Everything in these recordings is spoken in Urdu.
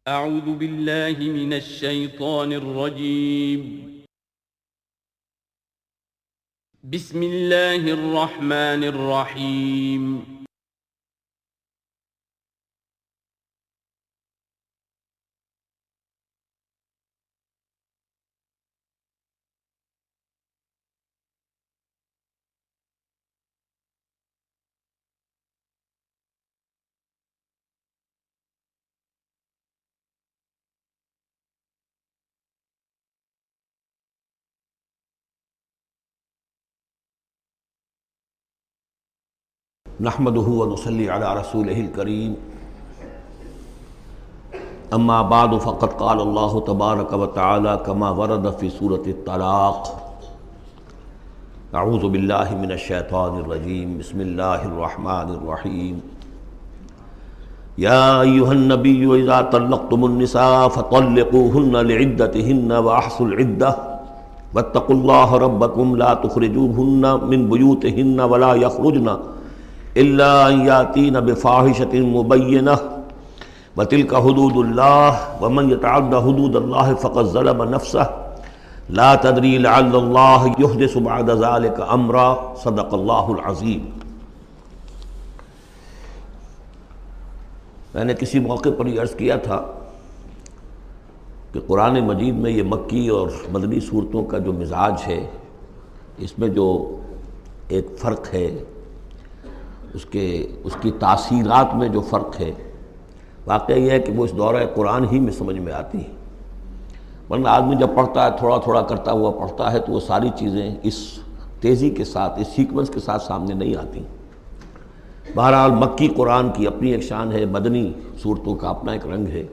اعوذ باللہ من الشیطان الرجیم بسم اللہ الرحمن الرحیم نحمده ونصلي على رسوله الكريم اما بعد فقد قال الله تبارك وتعالى كما ورد في سورة الطلاق اعوذ بالله من الشيطان الرجيم بسم الله الرحمن الرحيم يا ايها النبي اذا طلقتم النساء فطلقوهن لعدتهن واحصوا العدة واتقوا الله ربكم لا تخرجوهن من بيوتهن ولا يخرجن الا ان یاتین بفاحشۃ مبینہ وتلک حدود اللہ ومن یتعد حدود اللہ فقد ظلم نفسہ لا تدری لعل اللہ یحدث بعد ذلک امرا صدق اللہ العظیم۔ میں نے کسی موقع پر یہ عرض کیا تھا کہ قرآن مجید میں یہ مکی اور مدنی صورتوں کا جو مزاج ہے، اس میں جو ایک فرق ہے، اس کی تاثیرات میں جو فرق ہے، واقعہ یہ ہے کہ وہ اس دورہ قرآن ہی میں سمجھ میں آتی ہے، ورنہ آدمی جب پڑھتا ہے تھوڑا تھوڑا کرتا ہوا پڑھتا ہے تو وہ ساری چیزیں اس تیزی کے ساتھ، اس سیکوینس کے ساتھ سامنے نہیں آتی۔ بہرحال مکی قرآن کی اپنی ایک شان ہے، مدنی صورتوں کا اپنا ایک رنگ ہے،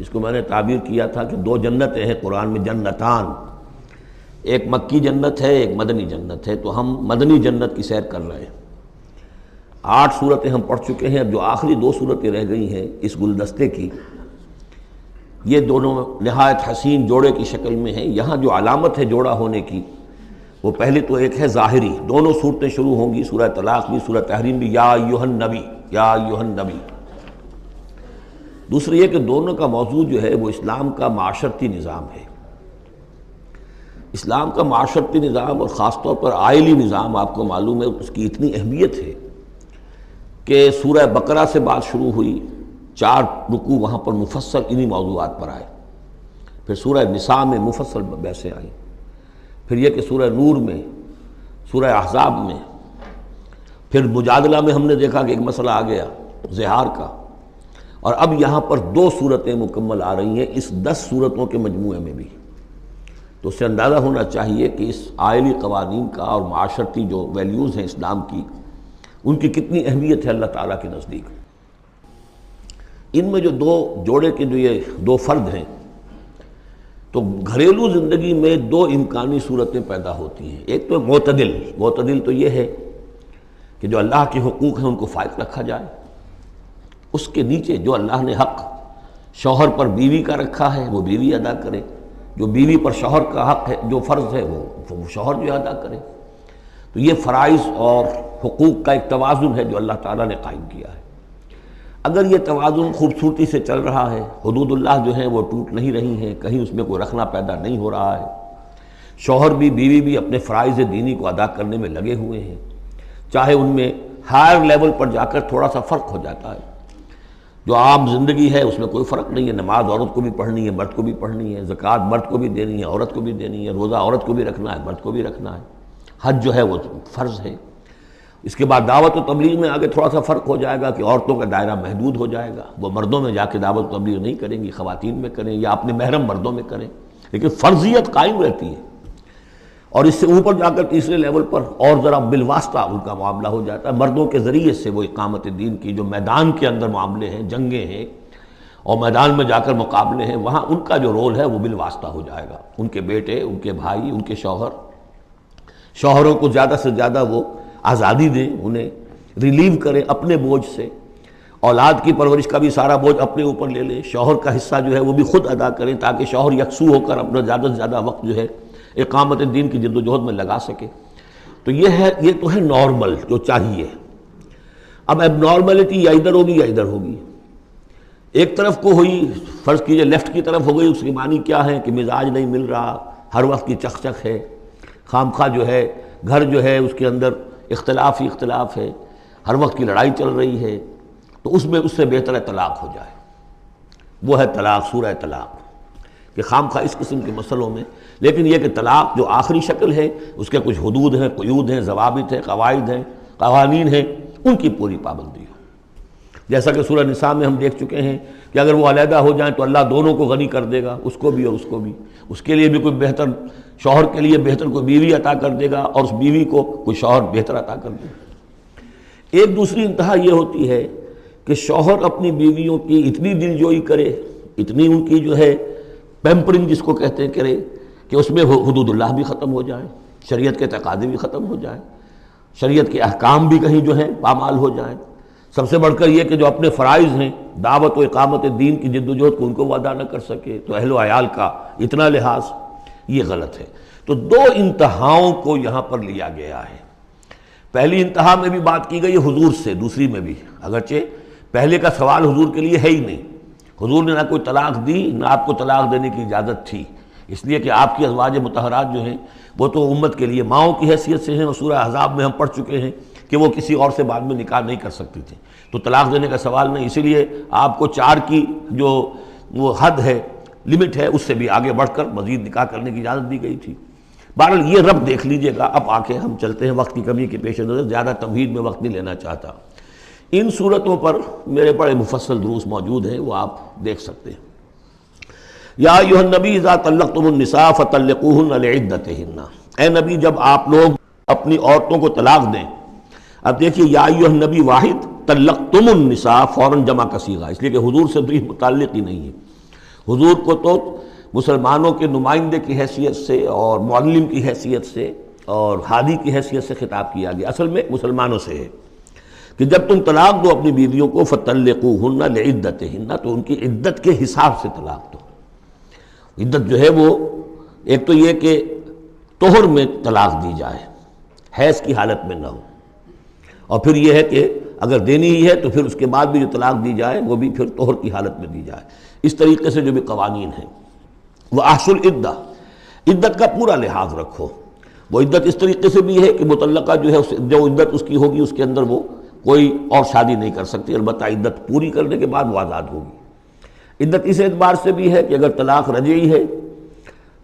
جس کو میں نے تعبیر کیا تھا کہ دو جنتیں ہیں قرآن میں، جنتان، ایک مکی جنت ہے، ایک مدنی جنت ہے، تو ہم مدنی جنت کی سیر کر رہے ہیں۔ 8 صورتیں ہم پڑھ چکے ہیں، اب جو آخری 2 صورتیں رہ گئی ہیں اس گلدستے کی، یہ دونوں نہایت حسین جوڑے کی شکل میں ہیں۔ یہاں جو علامت ہے جوڑا ہونے کی، وہ پہلے تو ایک ہے ظاہری، دونوں صورتیں شروع ہوں گی، سورہ طلاق بھی سورہ تحریم بھی، یا ایھا النبی، یا ایھا النبی۔ دوسری یہ کہ دونوں کا موضوع جو ہے وہ اسلام کا معاشرتی نظام ہے۔ اسلام کا معاشرتی نظام اور خاص طور پر آئلی نظام، آپ کو معلوم ہے اس کی اتنی اہمیت ہے کہ سورہ بقرہ سے بات شروع ہوئی، 4 رکوع وہاں پر مفصل انہی موضوعات پر آئے، پھر سورہ نساء میں مفصل بحثیں آئیں، پھر یہ کہ سورہ نور میں، سورہ احزاب میں، پھر مجادلہ میں ہم نے دیکھا کہ ایک مسئلہ آ گیا زہار کا، اور اب یہاں پر 2 صورتیں مکمل آ رہی ہیں اس 10 صورتوں کے مجموعے میں بھی۔ تو اس سے اندازہ ہونا چاہیے کہ اس آئلی قوانین کا اور معاشرتی جو ویلیوز ہیں اسلام کی، ان کی کتنی اہمیت ہے اللہ تعالیٰ کے نزدیک۔ ان میں جو 2 جوڑے کے جو یہ 2 فرد ہیں، تو گھریلو زندگی میں 2 امکانی صورتیں پیدا ہوتی ہیں۔ ایک تو معتدل تو یہ ہے کہ جو اللہ کے حقوق ہیں ان کو فائق رکھا جائے، اس کے نیچے جو اللہ نے حق شوہر پر بیوی کا رکھا ہے وہ بیوی ادا کرے، جو بیوی پر شوہر کا حق ہے، جو فرض ہے وہ شوہر جو ادا کرے۔ تو یہ فرائض اور حقوق کا ایک توازن ہے جو اللہ تعالیٰ نے قائم کیا ہے۔ اگر یہ توازن خوبصورتی سے چل رہا ہے، حدود اللہ جو ہیں وہ ٹوٹ نہیں رہی ہیں، کہیں اس میں کوئی رخنا پیدا نہیں ہو رہا ہے، شوہر بھی بیوی بھی اپنے فرائض دینی کو ادا کرنے میں لگے ہوئے ہیں، چاہے ان میں ہائر لیول پر جا کر تھوڑا سا فرق ہو جاتا ہے، جو عام زندگی ہے اس میں کوئی فرق نہیں ہے، نماز عورت کو بھی پڑھنی ہے، مرد کو بھی پڑھنی ہے، زکوٰۃ مرد کو بھی دینی ہے، عورت کو بھی دینی ہے، روزہ عورت کو بھی رکھنا ہے، مرد کو بھی رکھنا ہے، حج جو ہے وہ فرض ہے۔ اس کے بعد دعوت و تبلیغ میں آگے تھوڑا سا فرق ہو جائے گا کہ عورتوں کا دائرہ محدود ہو جائے گا، وہ مردوں میں جا کے دعوت و تبلیغ نہیں کریں گی، خواتین میں کریں یا اپنے محرم مردوں میں کریں، لیکن فرضیت قائم رہتی ہے۔ اور اس سے اوپر جا کر تیسرے لیول پر اور ذرا بالواسطہ ان کا معاملہ ہو جاتا ہے، مردوں کے ذریعے سے وہ اقامت دین کی جو میدان کے اندر معاملے ہیں، جنگیں ہیں اور میدان میں جا کر مقابلے ہیں، وہاں ان کا جو رول ہے وہ بالواسطہ ہو جائے گا۔ ان کے بیٹے، ان کے بھائی، ان کے شوہروں کو زیادہ سے زیادہ وہ آزادی دیں، انہیں ریلیو کریں اپنے بوجھ سے، اولاد کی پرورش کا بھی سارا بوجھ اپنے اوپر لے لیں، شوہر کا حصہ جو ہے وہ بھی خود ادا کریں تاکہ شوہر یکسو ہو کر اپنا زیادہ سے زیادہ وقت جو ہے اقامت دین کی جد و جہد میں لگا سکے۔ تو یہ تو ہے نارمل جو چاہیے۔ اب اب نارملٹی یا ادھر ہوگی یا ادھر ہوگی۔ ایک طرف کو ہوئی، فرض کیجئے لیفٹ کی طرف ہو گئی، اس کی معنی کیا ہے کہ مزاج نہیں مل رہا، ہر وقت کی چک چک ہے، خام خواہ جو ہے گھر جو ہے اس کے اندر اختلاف ہی اختلاف ہے، ہر وقت کی لڑائی چل رہی ہے، تو اس میں اس سے بہتر ہے طلاق ہو جائے۔ وہ ہے طلاق، سورہ طلاق، کہ خام خواہ اس قسم کے مسئلوں میں، لیکن یہ کہ طلاق جو آخری شکل ہے اس کے کچھ حدود ہیں، قیود ہیں، ضوابط ہیں، قواعد ہیں، قوانین ہیں، ان کی پوری پابندی ہو۔ جیسا کہ سورہ نساء میں ہم دیکھ چکے ہیں کہ اگر وہ علیحدہ ہو جائیں تو اللہ دونوں کو غنی کر دے گا، اس کو بھی اور اس کو بھی، اس کے لیے بھی کوئی بہتر، شوہر کے لیے بہتر کوئی بیوی عطا کر دے گا اور اس بیوی کو کوئی شوہر بہتر عطا کر دے گا۔ ایک دوسری انتہا یہ ہوتی ہے کہ شوہر اپنی بیویوں کی اتنی دلجوئی کرے، اتنی ان کی جو ہے پیمپرنگ جس کو کہتے ہیں کرے، کہ اس میں حدود اللہ بھی ختم ہو جائیں، شریعت کے تقاضے بھی ختم ہو جائیں، شریعت کے احکام بھی کہیں جو ہیں پامال ہو جائیں۔ سب سے بڑھ کر یہ کہ جو اپنے فرائض ہیں، دعوت و اقامت دین کی جد و جہد کو ان کو وہ ادا نہ کر سکے، تو اہل و عیال کا اتنا لحاظ، یہ غلط ہے۔ تو دو انتہاؤں کو یہاں پر لیا گیا ہے۔ پہلی انتہا میں بھی بات کی گئی حضور سے، دوسری میں بھی، اگرچہ پہلے کا سوال حضور کے لیے ہے ہی نہیں، حضور نے نہ کوئی طلاق دی نہ آپ کو طلاق دینے کی اجازت تھی، اس لیے کہ آپ کی ازواج مطہرات جو ہیں وہ تو امت کے لیے ماؤں کی حیثیت سے ہیں، اور سورہ احزاب میں ہم پڑھ چکے ہیں کہ وہ کسی اور سے بعد میں نکاح نہیں کر سکتی تھیں، تو طلاق دینے کا سوال نہیں، اسی لیے آپ کو 4 کی جو وہ حد ہے، لمٹ ہے، اس سے بھی آگے بڑھ کر مزید نکاح کرنے کی اجازت دی گئی تھی۔ بہرحال یہ رب دیکھ لیجئے گا۔ اب آ کے ہم چلتے ہیں، وقت کی کمی کے پیش نظر زیادہ تمہید میں وقت نہیں لینا چاہتا۔ ان صورتوں پر میرے بڑے مفصل دروس موجود ہیں، وہ آپ دیکھ سکتے ہیں۔ یا ایھا النبی اذا طلقتم النساء فطلقوہن لعدتہن، اے نبی جب آپ لوگ اپنی عورتوں کو طلاق دیں، اب دیکھیے یا ایھا النبی واحد، طلقتم النساء فوراً جمع کا صیغہ، اس لیے کہ حضور سے تو یہ متعلق ہی نہیں ہے۔ حضور کو تو مسلمانوں کے نمائندے کی حیثیت سے اور معلم کی حیثیت سے اور ہادی کی حیثیت سے خطاب کیا گیا، اصل میں مسلمانوں سے ہے کہ جب تم طلاق دو اپنی بیویوں کو فطلقوہن لعدتہن، تو ان کی عدت کے حساب سے طلاق دو۔ عدت جو ہے وہ ایک تو یہ کہ طہر میں طلاق دی جائے، حیض کی حالت میں نہ ہو، اور پھر یہ ہے کہ اگر دینی ہی ہے تو پھر اس کے بعد بھی جو طلاق دی جائے وہ بھی پھر طہر کی حالت میں دی جائے۔ اس طریقے سے جو بھی قوانین ہیں، وہ احصوا العدہ، عدت کا پورا لحاظ رکھو۔ وہ عدت اس طریقے سے بھی ہے کہ مطلقہ جو ہے جو عدت اس کی ہوگی اس کے اندر وہ کوئی اور شادی نہیں کر سکتی، البتہ عدت پوری کرنے کے بعد وہ آزاد ہوگی۔ عدت اس اعتبار سے بھی ہے کہ اگر طلاق رجعی ہے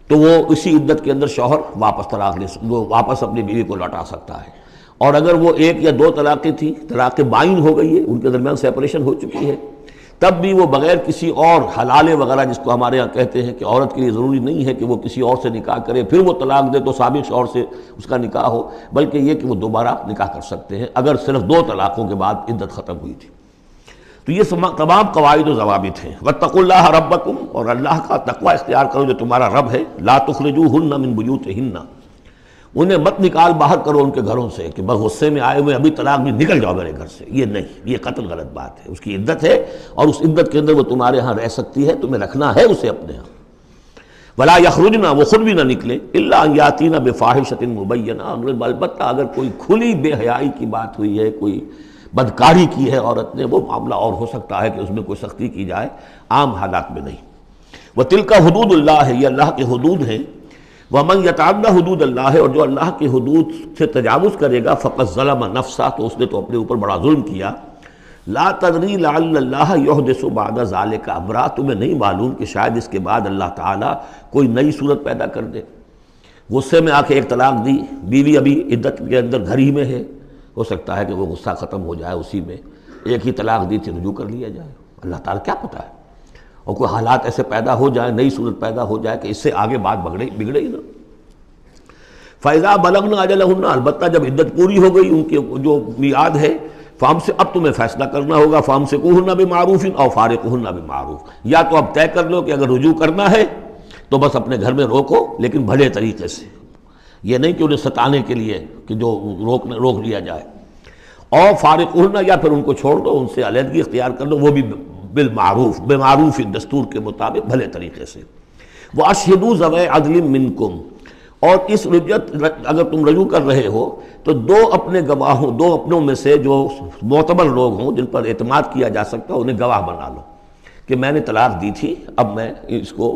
تو وہ اسی عدت کے اندر شوہر واپس طلاق وہ واپس اپنی بیوی کو لوٹا سکتا ہے، اور اگر وہ 1 یا 2 طلاقیں تھیں، طلاق بائن ہو گئی ہے، ان کے درمیان سیپریشن ہو چکی ہے، تب بھی وہ بغیر کسی اور حلالے وغیرہ جس کو ہمارے ہاں کہتے ہیں کہ عورت کے لیے ضروری نہیں ہے کہ وہ کسی اور سے نکاح کرے پھر وہ طلاق دے تو سابق شوہر سے اس کا نکاح ہو، بلکہ یہ کہ وہ دوبارہ نکاح کر سکتے ہیں اگر صرف 2 طلاقوں کے بعد عدت ختم ہوئی تھی۔ تو یہ تمام قواعد و ضوابط ہیں۔ واتقوا اللہ ربکم، اور اللہ کا تقوی اختیار کرو جو تمہارا رب ہے۔ لا تخرجوہن من بیوتہن، انہیں مت نکال باہر کرو ان کے گھروں سے کہ بس غصے میں آئے ہوئے ابھی طلاق بھی نکل جاؤ میرے گھر سے، یہ نہیں، یہ قطعی غلط بات ہے۔ اس کی عدت ہے اور اس عدت کے اندر وہ تمہارے ہاں رہ سکتی ہے، تمہیں رکھنا ہے اسے اپنے ہاں۔ ولا یخرجن، وہ خود بھی نہ نکلے، الا ان یاتین بفاحشۃ مبینہ، البتہ اگر کوئی کھلی بے حیائی کی بات ہوئی ہے، کوئی بدکاری کی ہے عورت نے، وہ معاملہ اور ہو سکتا ہے کہ اس میں کوئی سختی کی جائے، عام حالات میں نہیں۔ وتلک حدود اللہ، یہ اللہ کے حدود ہیں۔ ومن یتعد حدود اللہ، اور جو اللہ کی حدود سے تجاوز کرے گا، فقد ظلم نفسہ، تو اس نے تو اپنے اوپر بڑا ظلم کیا۔ لا تدری لعل اللہ یحدث بعد ذلک امرا، تمہیں نہیں معلوم کہ شاید اس کے بعد اللہ تعالیٰ کوئی نئی صورت پیدا کر دے۔ غصے میں آ کے ایک طلاق دی، بیوی ابھی عدت کے اندر گھر ہی میں ہے، ہو سکتا ہے کہ وہ غصہ ختم ہو جائے، اسی میں ایک ہی طلاق دی تھی رجوع کر لیا جائے، اللہ تعالیٰ کیا پتہ ہے، اور کوئی حالات ایسے پیدا ہو جائیں، نئی صورت پیدا ہو جائے کہ اس سے آگے بات بگڑے ہی نہ۔ فَإِذَا بَلَغْنَ أَجَلَهُنَّ، البتہ جب عدت پوری ہو گئی ان کے جو میعاد ہے، اب تمہیں فیصلہ کرنا ہوگا، فَأَمْسِكُوهُنَّ بِمَعْرُوفٍ أَوْ فَارِقُوهُنَّ بِمَعْرُوفٍ، یا تو اب طے کر لو کہ اگر رجوع کرنا ہے تو بس اپنے گھر میں روکو، لیکن بھلے طریقے سے، یہ نہیں کہ انہیں ستانے کے لیے کہ جو روک لیا جائے، اور فارقوہن، یا پھر ان کو چھوڑ دو، ان سے علیحدگی اختیار کر دو، وہ بھی بالمعروف، بمعروف دستور کے مطابق بھلے طریقے سے۔ وَأَشْهِدُوا ذَوَيْ عَدْلٍ مِّنْكُمْ، اور اس رجعت اگر تم رجوع کر رہے ہو تو 2 اپنے گواہوں، 2 اپنوں میں سے جو معتبر لوگ ہوں جن پر اعتماد کیا جا سکتا ہے، انہیں گواہ بنا لو کہ میں نے طلاق دی تھی، اب میں اس کو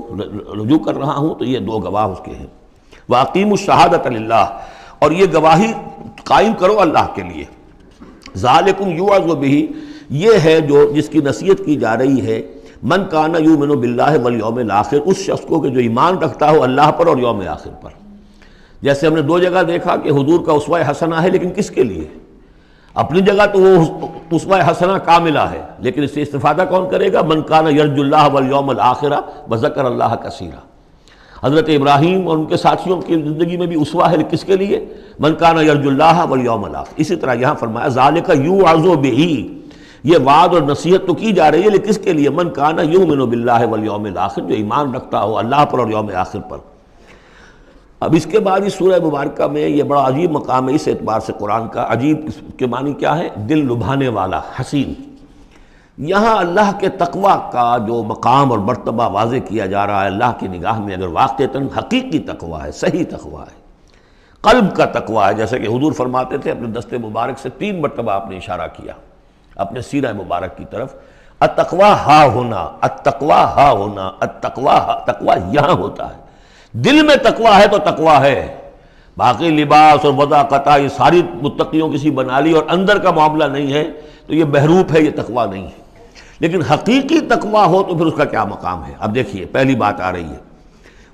رجوع کر رہا ہوں، تو یہ دو گواہ اس کے ہیں۔ وَأَقِیمُوا الشَّهَادَةَ لِلَّهِ، اور یہ گواہی قائم کرو اللہ کے لیے۔ ذَلِكُمْ يُوعَظُ بِهِ، یہ ہے جو جس کی نصیحت کی جا رہی ہے، من کان یؤمن باللہ والیوم الآخر، اس شخص کو کہ جو ایمان رکھتا ہو اللہ پر اور یوم آخر پر۔ جیسے ہم نے دو جگہ دیکھا کہ حضور کا اسوہ حسنہ ہے، لیکن کس کے لیے؟ اپنی جگہ تو وہ اسوہ حسنہ کاملہ ہے، لیکن اس سے استفادہ کون کرے گا؟ من کان یرجو اللہ والیوم الآخر وذکر اللہ کثیرا۔ حضرت ابراہیم اور ان کے ساتھیوں کی زندگی میں بھی اسوہ ہے، کس کے لیے؟ من کان یرجو اللہ والیوم الآخر۔ اسی طرح یہاں فرمایا ذالک یوعظ بہ، یہ وعد اور نصیحت تو کی جا رہی ہے، لیکن کس کے لیے؟ من کان یؤمن باللہ والیوم الآخر، جو ایمان رکھتا ہو اللہ پر اور یوم آخر پر۔ اب اس کے بعد اس سورہ مبارکہ میں یہ بڑا عجیب مقام ہے اس اعتبار سے قرآن کا۔ عجیب اس کے معنی کیا ہے؟ دل لبھانے والا، حسین۔ یہاں اللہ کے تقوی کا جو مقام اور مرتبہ واضح کیا جا رہا ہے اللہ کی نگاہ میں، اگر واقعتاً حقیقی تقوی ہے، صحیح تقوی ہے، قلب کا تقوی ہے، جیسے کہ حضور فرماتے تھے اپنے دست مبارک سے 3 مرتبہ آپ نے اشارہ کیا اپنے سیرہ مبارک کی طرف، التقوی ہا ہونا، التقوی ہا ہونا، التقوی ہا، تقوی یہاں ہوتا ہے۔ دل میں تقوی ہے تو تقوی ہے، باقی لباس اور وضع قطع یہ ساری متقیوں کسی بنا لی اور اندر کا معاملہ نہیں ہے تو یہ بہروپ ہے، یہ تقوی نہیں ہے۔ لیکن حقیقی تقوی ہو تو پھر اس کا کیا مقام ہے؟ اب دیکھیے پہلی بات آ رہی ہے،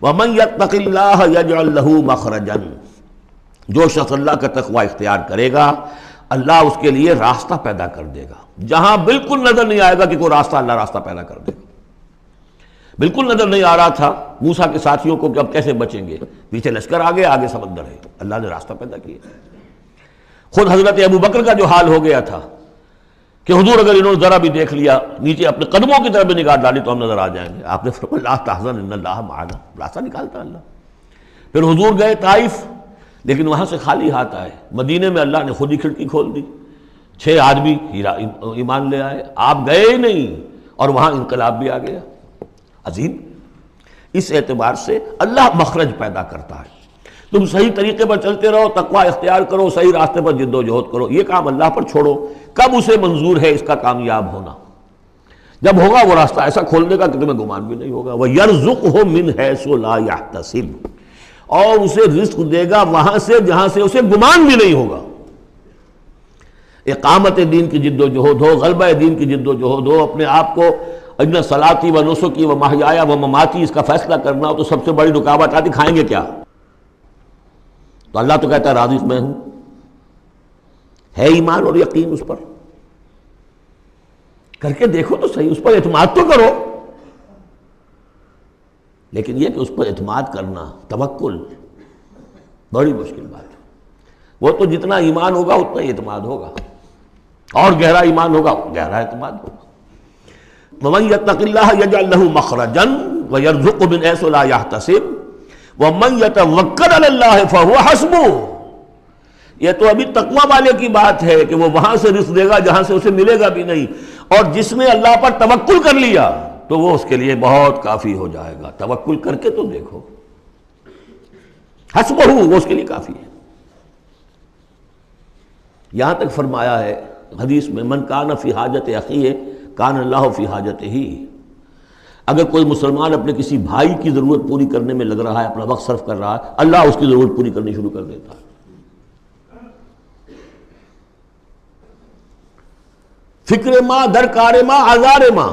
وَمَن يَتَّقِ اللَّهَ يَجْعَلْ لَهُ مَخْرَجًا، جو شخص اللہ کا تقوی اختیار کرے گا اللہ اس کے لیے راستہ پیدا کر دے گا، جہاں بالکل نظر نہیں آئے گا کہ کوئی راستہ، اللہ راستہ پیدا کر دے گا۔ بالکل نظر نہیں آ رہا تھا موسیٰ کے ساتھیوں کو کہ اب کیسے بچیں گے، پیچھے لشکر آگے، آگے سمندر ہے، اللہ نے راستہ پیدا کیا۔ خود حضرت ابو بکر کا جو حال ہو گیا تھا کہ حضور اگر انہوں نے ذرا بھی دیکھ لیا، نیچے اپنے قدموں کی طرف بھی نگاہ ڈالی تو ہم نظر آ جائیں گے، آپ نے فرمایا لا تحزن ان اللہ معنا، راستہ نکالتا اللہ۔ پھر حضور گئے طائف، لیکن وہاں سے خالی ہاتھ آئے، مدینے میں اللہ نے خود ہی کھڑکی کھول دی، 6 آدمی ایمان لے آئے، آپ گئے ہی نہیں اور وہاں انقلاب بھی آ گیا۔ عظیم، اس اعتبار سے اللہ مخرج پیدا کرتا ہے۔ تم صحیح طریقے پر چلتے رہو، تقوی اختیار کرو، صحیح راستے پر جد و جہد کرو، یہ کام اللہ پر چھوڑو۔ کب اسے منظور ہے اس کا کامیاب ہونا؟ جب ہوگا وہ راستہ ایسا کھول دے گا کہ تمہیں گمان بھی نہیں ہوگا۔ وَيَرْزُقْهُ مِنْ حَيْثُ لَا يَحْتَسِبُ، اور اسے رزق دے گا وہاں سے جہاں سے اسے گمان بھی نہیں ہوگا۔ اقامت دین کی جد و جہد ہو، غلبہ دین کی جد و جہد ہو، اپنے آپ کو اِنَّ صَلَاتِي وَنُسُكِي وَمَحْيَايَ وَمَمَاتِي اس کا فیصلہ کرنا ہو تو سب سے بڑی رکاوٹ آتی، کھائیں گے کیا؟ تو اللہ تو کہتا ہے راضی میں ہوں، ہے ایمان اور یقین اس پر، کر کے دیکھو تو صحیح، اس پر اعتماد تو کرو۔ لیکن یہ کہ اس پر اعتماد کرنا، توکل، بڑی مشکل بات ہے۔ وہ تو جتنا ایمان ہوگا اتنا ہی اعتماد ہوگا، اور گہرا ایمان ہوگا گہرا اعتماد ہوگا۔ وَمَن يَتَّقِ اللَّهَ يَجْعَلْ لَهُ مَخْرَجًا وَيَرْزُقْهُ مِنْ حَيْثُ لَا يَحْتَسِبُ وَمَن يَتَوَكَّلْ عَلَى اللَّهِ فَهُوَ حَسْبُهُ۔ یہ تو ابھی تقوی والے کی بات ہے کہ وہ وہاں سے رزق دے گا جہاں سے اسے ملے گا بھی نہیں، اور جس نے اللہ پر توکل کر لیا تو وہ اس کے لیے بہت کافی ہو جائے گا۔ توکل کر کے تو دیکھو، حسبہ، وہ اس کے لیے کافی ہے۔ یہاں تک فرمایا ہے حدیث میں، من کان فی حاجت اخیہ کان اللہ فی حاجتہ، اگر کوئی مسلمان اپنے کسی بھائی کی ضرورت پوری کرنے میں لگ رہا ہے، اپنا وقت صرف کر رہا ہے، اللہ اس کی ضرورت پوری کرنی شروع کر دیتا ہے۔ فکر ماں در کار ماں آزار ماں،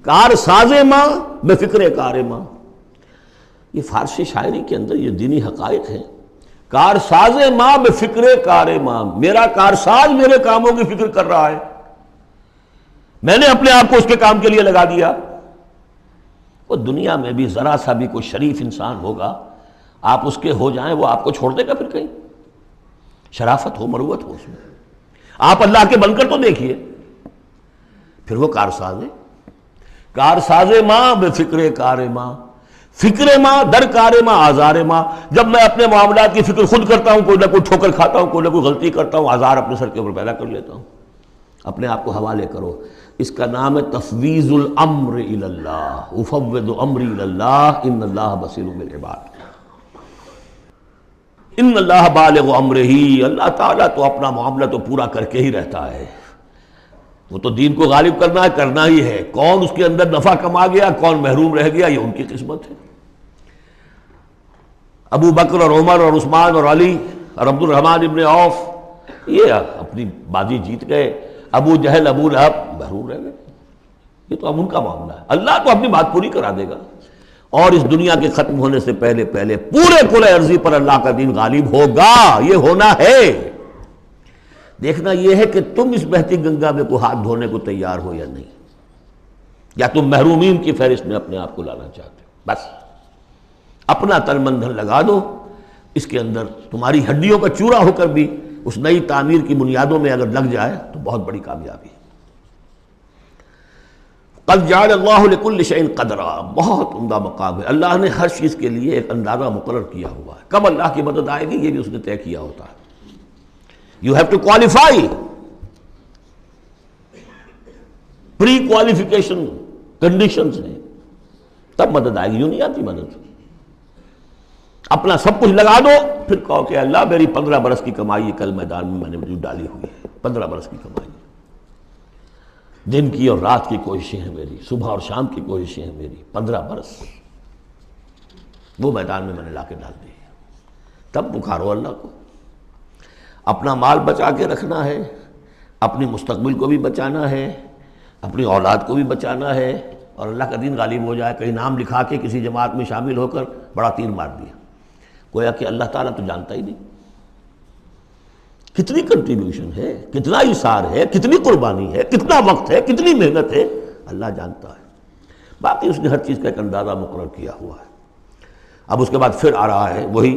کار ساز ماں بے فکر کار ماں، یہ فارسی شاعری کے اندر یہ دینی حقائق ہیں۔ کار ساز ماں بے فکر کار ماں، میرا کارساز میرے کاموں کی فکر کر رہا ہے، میں نے اپنے آپ کو اس کے کام کے لیے لگا دیا۔ وہ دنیا میں بھی ذرا سا بھی کوئی شریف انسان ہوگا، آپ اس کے ہو جائیں وہ آپ کو چھوڑ دے گا پھر کہیں؟ شرافت ہو، مروت ہو اس میں، آپ اللہ کے بن کر تو دیکھیے۔ پھر وہ کارساز ہے، کارساز ماں بے فکر کار ماں، فکر ماں در کار ماں آزار ماں، جب میں اپنے معاملات کی فکر خود کرتا ہوں، کوئی نہ کوئی ٹھوکر کھاتا ہوں، کوئی نہ کوئی غلطی کرتا ہوں، آزار اپنے سر کے اوپر پیدا کر لیتا ہوں۔ اپنے آپ کو حوالے کرو، اس کا نام ہے تفویض الامر الی اللہ، افوض امری الی اللہ ان اللہ بصیر بالعباد۔ ان اللہ بالغ امرہ، اللہ تعالیٰ تو اپنا معاملہ تو پورا کر کے ہی رہتا ہے۔ وہ تو دین کو غالب کرنا ہی ہے. کون اس کے اندر نفع کما گیا، کون محروم رہ گیا، یہ ان کی قسمت ہے. ابو بکر اور عمر اور عثمان اور علی اور عبد الرحمن ابن عوف یہ اپنی بازی جیت گئے. ابو جہل ابو لہب محروم رہ گئے. یہ تو اب ان کا معاملہ ہے. اللہ تو اپنی بات پوری کرا دے گا، اور اس دنیا کے ختم ہونے سے پہلے پورے کل ارضی پر اللہ کا دین غالب ہوگا. یہ ہونا ہے. دیکھنا یہ ہے کہ تم اس بہتی گنگا میں کو ہاتھ دھونے کو تیار ہو یا نہیں، یا تم محرومین کی فہرست میں اپنے آپ کو لانا چاہتے ہو. بس اپنا تن من دھن لگا دو اس کے اندر. تمہاری ہڈیوں کا چورا ہو کر بھی اس نئی تعمیر کی بنیادوں میں اگر لگ جائے تو بہت بڑی کامیابی ہے. قد جعل اللہ لکل شیء قدرا، بہت عمدہ مقام ہے. اللہ نے ہر چیز کے لیے ایک اندازہ مقرر کیا ہوا ہے. کب اللہ کی مدد آئے گی یہ بھی اس نے طے کیا ہوتا ہے. You have to qualify. Pre qualification conditions ہیں، تب مدد آئے گی. یوں نہیں آتی مدد. اپنا سب کچھ لگا دو پھر کہو کہ اللہ میری 15 برس کی کمائی کل میدان میں نے جو ڈالی ہوئی ہے، 15 برس کی کمائی، دن کی اور رات کی کوششیں ہیں میری، صبح اور شام کی کوششیں ہیں میری، 15 برس وہ میدان میں نے لا کے ڈال دی. تب پکارو اللہ کو. اپنا مال بچا کے رکھنا ہے، اپنی مستقبل کو بھی بچانا ہے، اپنی اولاد کو بھی بچانا ہے، اور اللہ کا دین غالب ہو جائے. کہیں نام لکھا کے کسی جماعت میں شامل ہو کر بڑا تیر مار دیا، گویا کہ اللہ تعالیٰ تو جانتا ہی نہیں. کتنی کنٹریبیوشن ہے، کتنا اثار ہے، کتنی قربانی ہے، کتنا وقت ہے، کتنی محنت ہے، اللہ جانتا ہے. باقی اس نے ہر چیز کا ایک اندازہ مقرر کیا ہوا ہے. اب اس کے بعد پھر آ رہا ہے وہی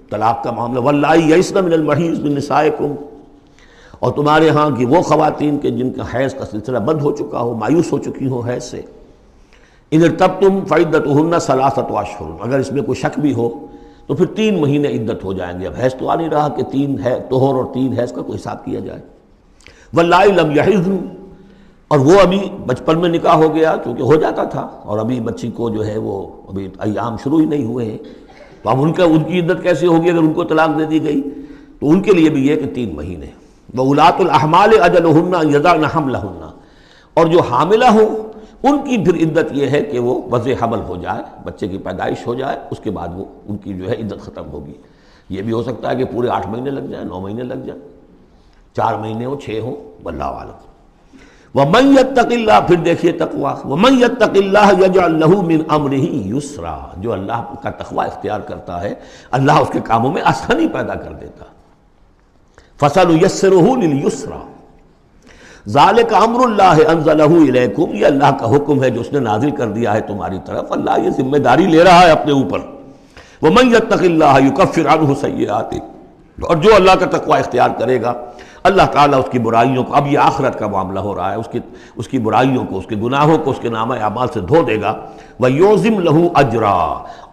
طلاق کا معاملہ. واللائی یئسن من المحیض من نسائکم، اور تمہارے ہاں کی وہ خواتین کے جن کا حیض کا سلسلہ بند ہو چکا ہو، مایوس ہو چکی ہو حیض سے. ان ارتبتم فعدتہن ثلاثۃ اشہر، اگر اس میں کوئی شک بھی ہو تو پھر 3 مہینے عدت ہو جائیں گے. اب حیض تو آ نہیں رہا کہ 3 ہے طہور اور 3 حیض کا کوئی حساب کیا جائے. واللائی لم یحضن، اور وہ ابھی بچپن میں نکاح ہو گیا چونکہ ہو جاتا تھا، اور ابھی بچی کو جو ہے وہ ابھی ایام شروع ہی نہیں ہوئے ہیں، تو اب ان کی عدت کیسے ہوگی اگر ان کو طلاق دے دی گئی؟ تو ان کے لیے بھی یہ کہ 3 مہینے. وَأُولَاتُ الْأَحْمَالِ أَجَلُهُنَّ أَن يَضَعْنَ حَمْلَهُنَّ، اور جو حاملہ ہوں ان کی پھر عدت یہ ہے کہ وہ وضع حمل ہو جائے، بچے کی پیدائش ہو جائے، اس کے بعد وہ ان کی جو ہے عدت ختم ہوگی. یہ بھی ہو سکتا ہے کہ پورے 8 مہینے لگ جائیں، 9 مہینے لگ جائیں، 4 مہینے ہوں، 6 ہوں، واللہ اعلم. وَمَن يَتَّقِ اللَّهَ، پھر دیکھیے تقویٰ. وَمَن يَتَّقِ اللَّهَ يَجْعَل لَّهُ مِنْ أَمْرِهِ يُسْرًا، جو اللہ کا تقویٰ اختیار کرتا ہے اللہ اس کے کاموں میں آسانی پیدا کر دیتا. فَسَنُيَسِّرُهُ لِلْيُسْرَىٰ، ذَلِكَ أَمْرُ اللَّهِ أَنزَلَهُ إِلَيْكُمْ، یہ اللہ کا حکم ہے جو اس نے نازل کر دیا ہے تمہاری طرف. اللہ یہ ذمہ داری لے رہا ہے اپنے اوپر. وَمَن يَتَّقِ اللَّهَ يُكَفِّرْ عَنْهُ سَيِّئَاتِهِ، اور جو اللہ کا تقویٰ اختیار کرے گا اللہ تعالیٰ اس کی برائیوں کو، اب یہ آخرت کا معاملہ ہو رہا ہے، اس کی برائیوں کو، اس کے گناہوں کو اس کے نامہ اعمال سے دھو دے گا. وَيُعْظِمْ لَهُ أَجْرًا،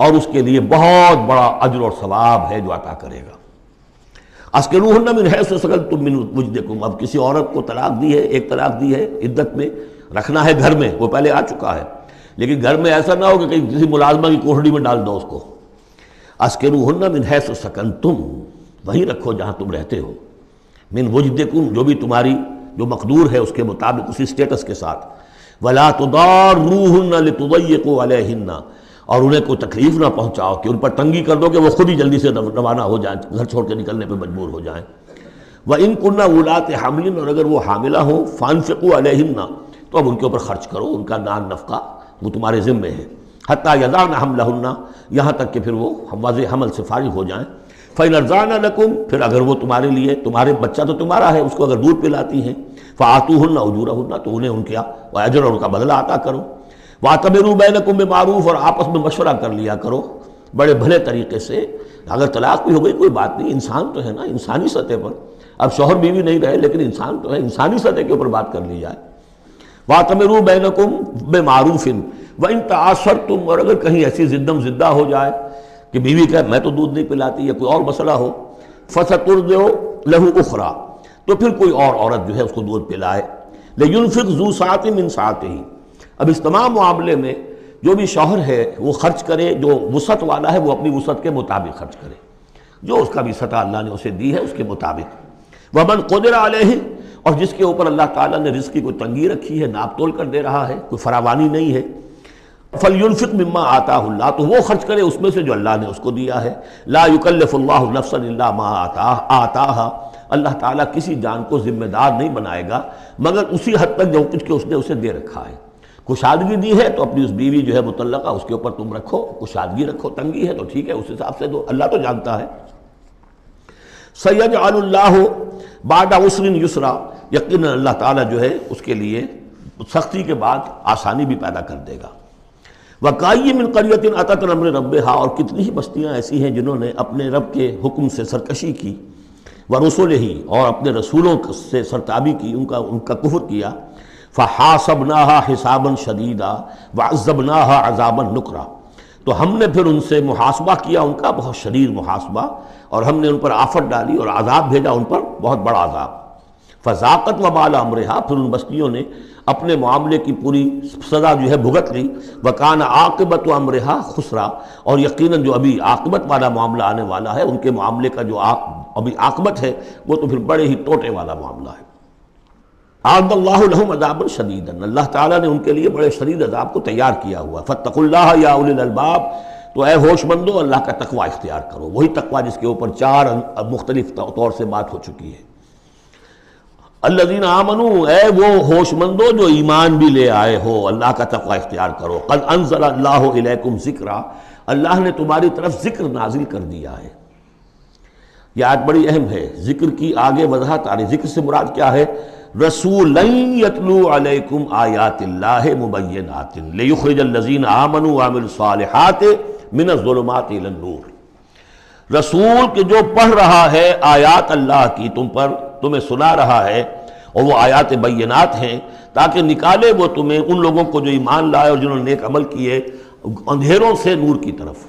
اور اس کے لیے بہت بڑا اجر اور ثواب ہے جو عطا کرے گا. اسکنوہن من حیث سکنتم من وجدکم، اب کسی عورت کو طلاق دی ہے، ایک طلاق دی ہے، عدت میں رکھنا ہے گھر میں، وہ پہلے آ چکا ہے، لیکن گھر میں ایسا نہ ہو کہ کہیں کسی ملازمہ کی کوٹڑی میں ڈال دو اس کو. اسکنوہن من حیث سکنتم، وہیں رکھو جہاں تم رہتے ہو. من وجدکم، جو بھی تمہاری جو مقدور ہے اس کے مطابق، اسی سٹیٹس کے ساتھ. ولا تضاروہن لتضیقوا علیہن، اور انہیں کوئی تکلیف نہ پہنچاؤ کہ ان پر تنگی کر دو کہ وہ خود ہی جلدی سے روانہ ہو جائیں، گھر چھوڑ کے نکلنے پہ مجبور ہو جائیں. وَإِن كُنَّ أُولَاتِ حَمْلٍ، اور اگر وہ حاملہ ہوں، فَأَنفِقُوا عَلَيْهِنَّ، تو اب ان کے اوپر خرچ کرو، ان کا نان نفقہ وہ تمہارے ذمے ہے. حَتَّى يَضَعْنَ حَمْلَهُنَّ، یہاں تک کہ پھر وہ واضح حمل سے فارغ ہو جائیں. فَإِنْ أَرْضَعْنَ لَكُمْ، پھر اگر وہ تمہارے لیے، تمہارے بچہ تو تمہارا ہے، اس کو اگر دودھ پلاتی ہیں، فَآتُوهُنَّ أُجُورَهُنَّ، تو انہیں ان کا اجر اور ان کا بدلہ عطا کرو. وَاعْتَبِرُوا بَيْنَكُمْ بِمَعْرُوفٍ، اور آپس میں مشورہ کر لیا کرو بڑے بھلے طریقے سے. اگر طلاق بھی ہو گئی کوئی بات نہیں، انسان تو ہے نا، انسانی سطح پر، اب شوہر بیوی نہیں رہے لیکن انسان تو ہے، انسانی سطح کے اوپر بات کر لی جائے. وَاعْتَبِرُوا بَيْنَكُمْ بِمَعْرُوفٍ وَإِن تَعَاثَرْتُمْ، اور اگر کہیں ایسی زدہ ہو جائے کہ بیوی کہے میں تو دودھ نہیں پلاتی، یا کوئی اور مسئلہ ہو، فَسَتُرْضِعُ لَهُ أُخْرَىٰ، تو پھر کوئی اور عورت جو ہے اس کو دودھ پلائے. لِيُنْفِقْ ذُو سَعَةٍ مِّن سَعَتِهِ، اب اس تمام معاملے میں جو بھی شوہر ہے وہ خرچ کرے، جو وسعت والا ہے وہ اپنی وسعت کے مطابق خرچ کرے، جو اس کا بھی سطح اللہ نے اسے دی ہے اس کے مطابق. وَمَنْ قُدِرَ عَلَيْهِ، اور جس کے اوپر اللہ تعالیٰ نے رزق کی کوئی تنگی رکھی ہے، ناپ تول کر دے رہا ہے، کوئی فراوانی نہیں ہے، فَلْيُنْفِقْ مِمَّا آتَاهُ اللَّهُ، تو وہ خرچ کرے اس میں سے جو اللہ نے اس کو دیا ہے۔ لا يُكَلِّفُ اللَّهُ نَفْسًا إِلَّا مَا آتَاهَا، اللہ تعالیٰ کسی جان کو ذمہ دار نہیں بنائے گا مگر اسی حد تک جو کچھ کہ اس نے اسے دے رکھا ہے۔ کشادگی دی ہے تو اپنی اس بیوی جو ہے مطلقہ اس کے اوپر تم رکھو، کشادگی رکھو، تنگی ہے تو ٹھیک ہے اس حساب سے دو، اللہ تو جانتا ہے۔ سَيَجْعَلُ اللَّهُ بَعْدَ عُسْرٍ يُسْرًا، یقیناً اللہ تعالیٰ جو ہے اس کے لیے سختی کے بعد آسانی بھی پیدا کر دے گا۔ وَقَائِمٍ مِّن قَرْيَةٍ أَتَتْ عَنْ أَمْرِ رَبِّهَا، اور کتنی ہی بستیاں ایسی ہیں جنہوں نے اپنے رب کے حکم سے سرکشی کی، وَرُسُلِهِ، اور اپنے رسولوں سے سرتابی کی، ان کا کفر کیا، فَحَاسَبْنَاهَا حِسَابًا شَدِيدًا وَعَذَّبْنَاهَا عَذَابًا نُكْرًا، تو ہم نے پھر ان سے محاسبہ کیا، ان کا بہت شدید محاسبہ، اور ہم نے ان پر آفت ڈالی اور عذاب بھیجا ان پر بہت بڑا عذاب۔ فَذَاقَتْ وَبَالَ أَمْرِهَا، پھر ان بستیوں نے اپنے معاملے کی پوری سزا جو ہے بھگت لی۔ وَكَانَ عَاقِبَةُ أَمْرِهَا خُسْرًا، اور یقیناً جو ابھی عاقبت والا معاملہ آنے والا ہے، ان کے معاملے کا جو ابھی عاقبت ہے وہ تو پھر بڑے ہی ٹوٹے والا معاملہ ہے۔ أَعَدَّ اللَّهُ لَهُمْ عَذَابًا شَدِيدًا، اللہ تعالیٰ نے ان کے لیے بڑے شدید عذاب کو تیار کیا ہوا۔ فَاتَّقُوا اللَّهَ يَا أُولِي الْأَلْبَابِ، تو اے ہوش مندو اللہ کا تقوی اختیار کرو، وہی تقوی جس کے اوپر 4 مختلف طور سے بات ہو چکی ہے۔ الذین آمنوا، اے وہ ہوش مندو جو ایمان بھی لے آئے ہو، اللہ کا تقوی اختیار کرو۔ قد انزل اللہ الیکم ذکرا، اللہ نے تمہاری طرف ذکر نازل کر دیا ہے۔ یہ آیت بڑی اہم ہے، ذکر کی آگے وضاحت آ رہی۔ ذکر سے مراد کیا ہے؟ رسولا یتلو علیکم آیات اللہ مبینات لیخرج الذین آمنوا وعملوا الصالحات من الظلمات الی النور، رسول کہ جو پڑھ رہا ہے آیات اللہ کی تم پر، تمہیں سنا رہا ہے، اور وہ آیات بینات ہیں تاکہ نکالے وہ تمہیں، ان لوگوں کو جو ایمان لائے اور جنہوں نے نیک عمل کیے، اندھیروں سے نور کی طرف۔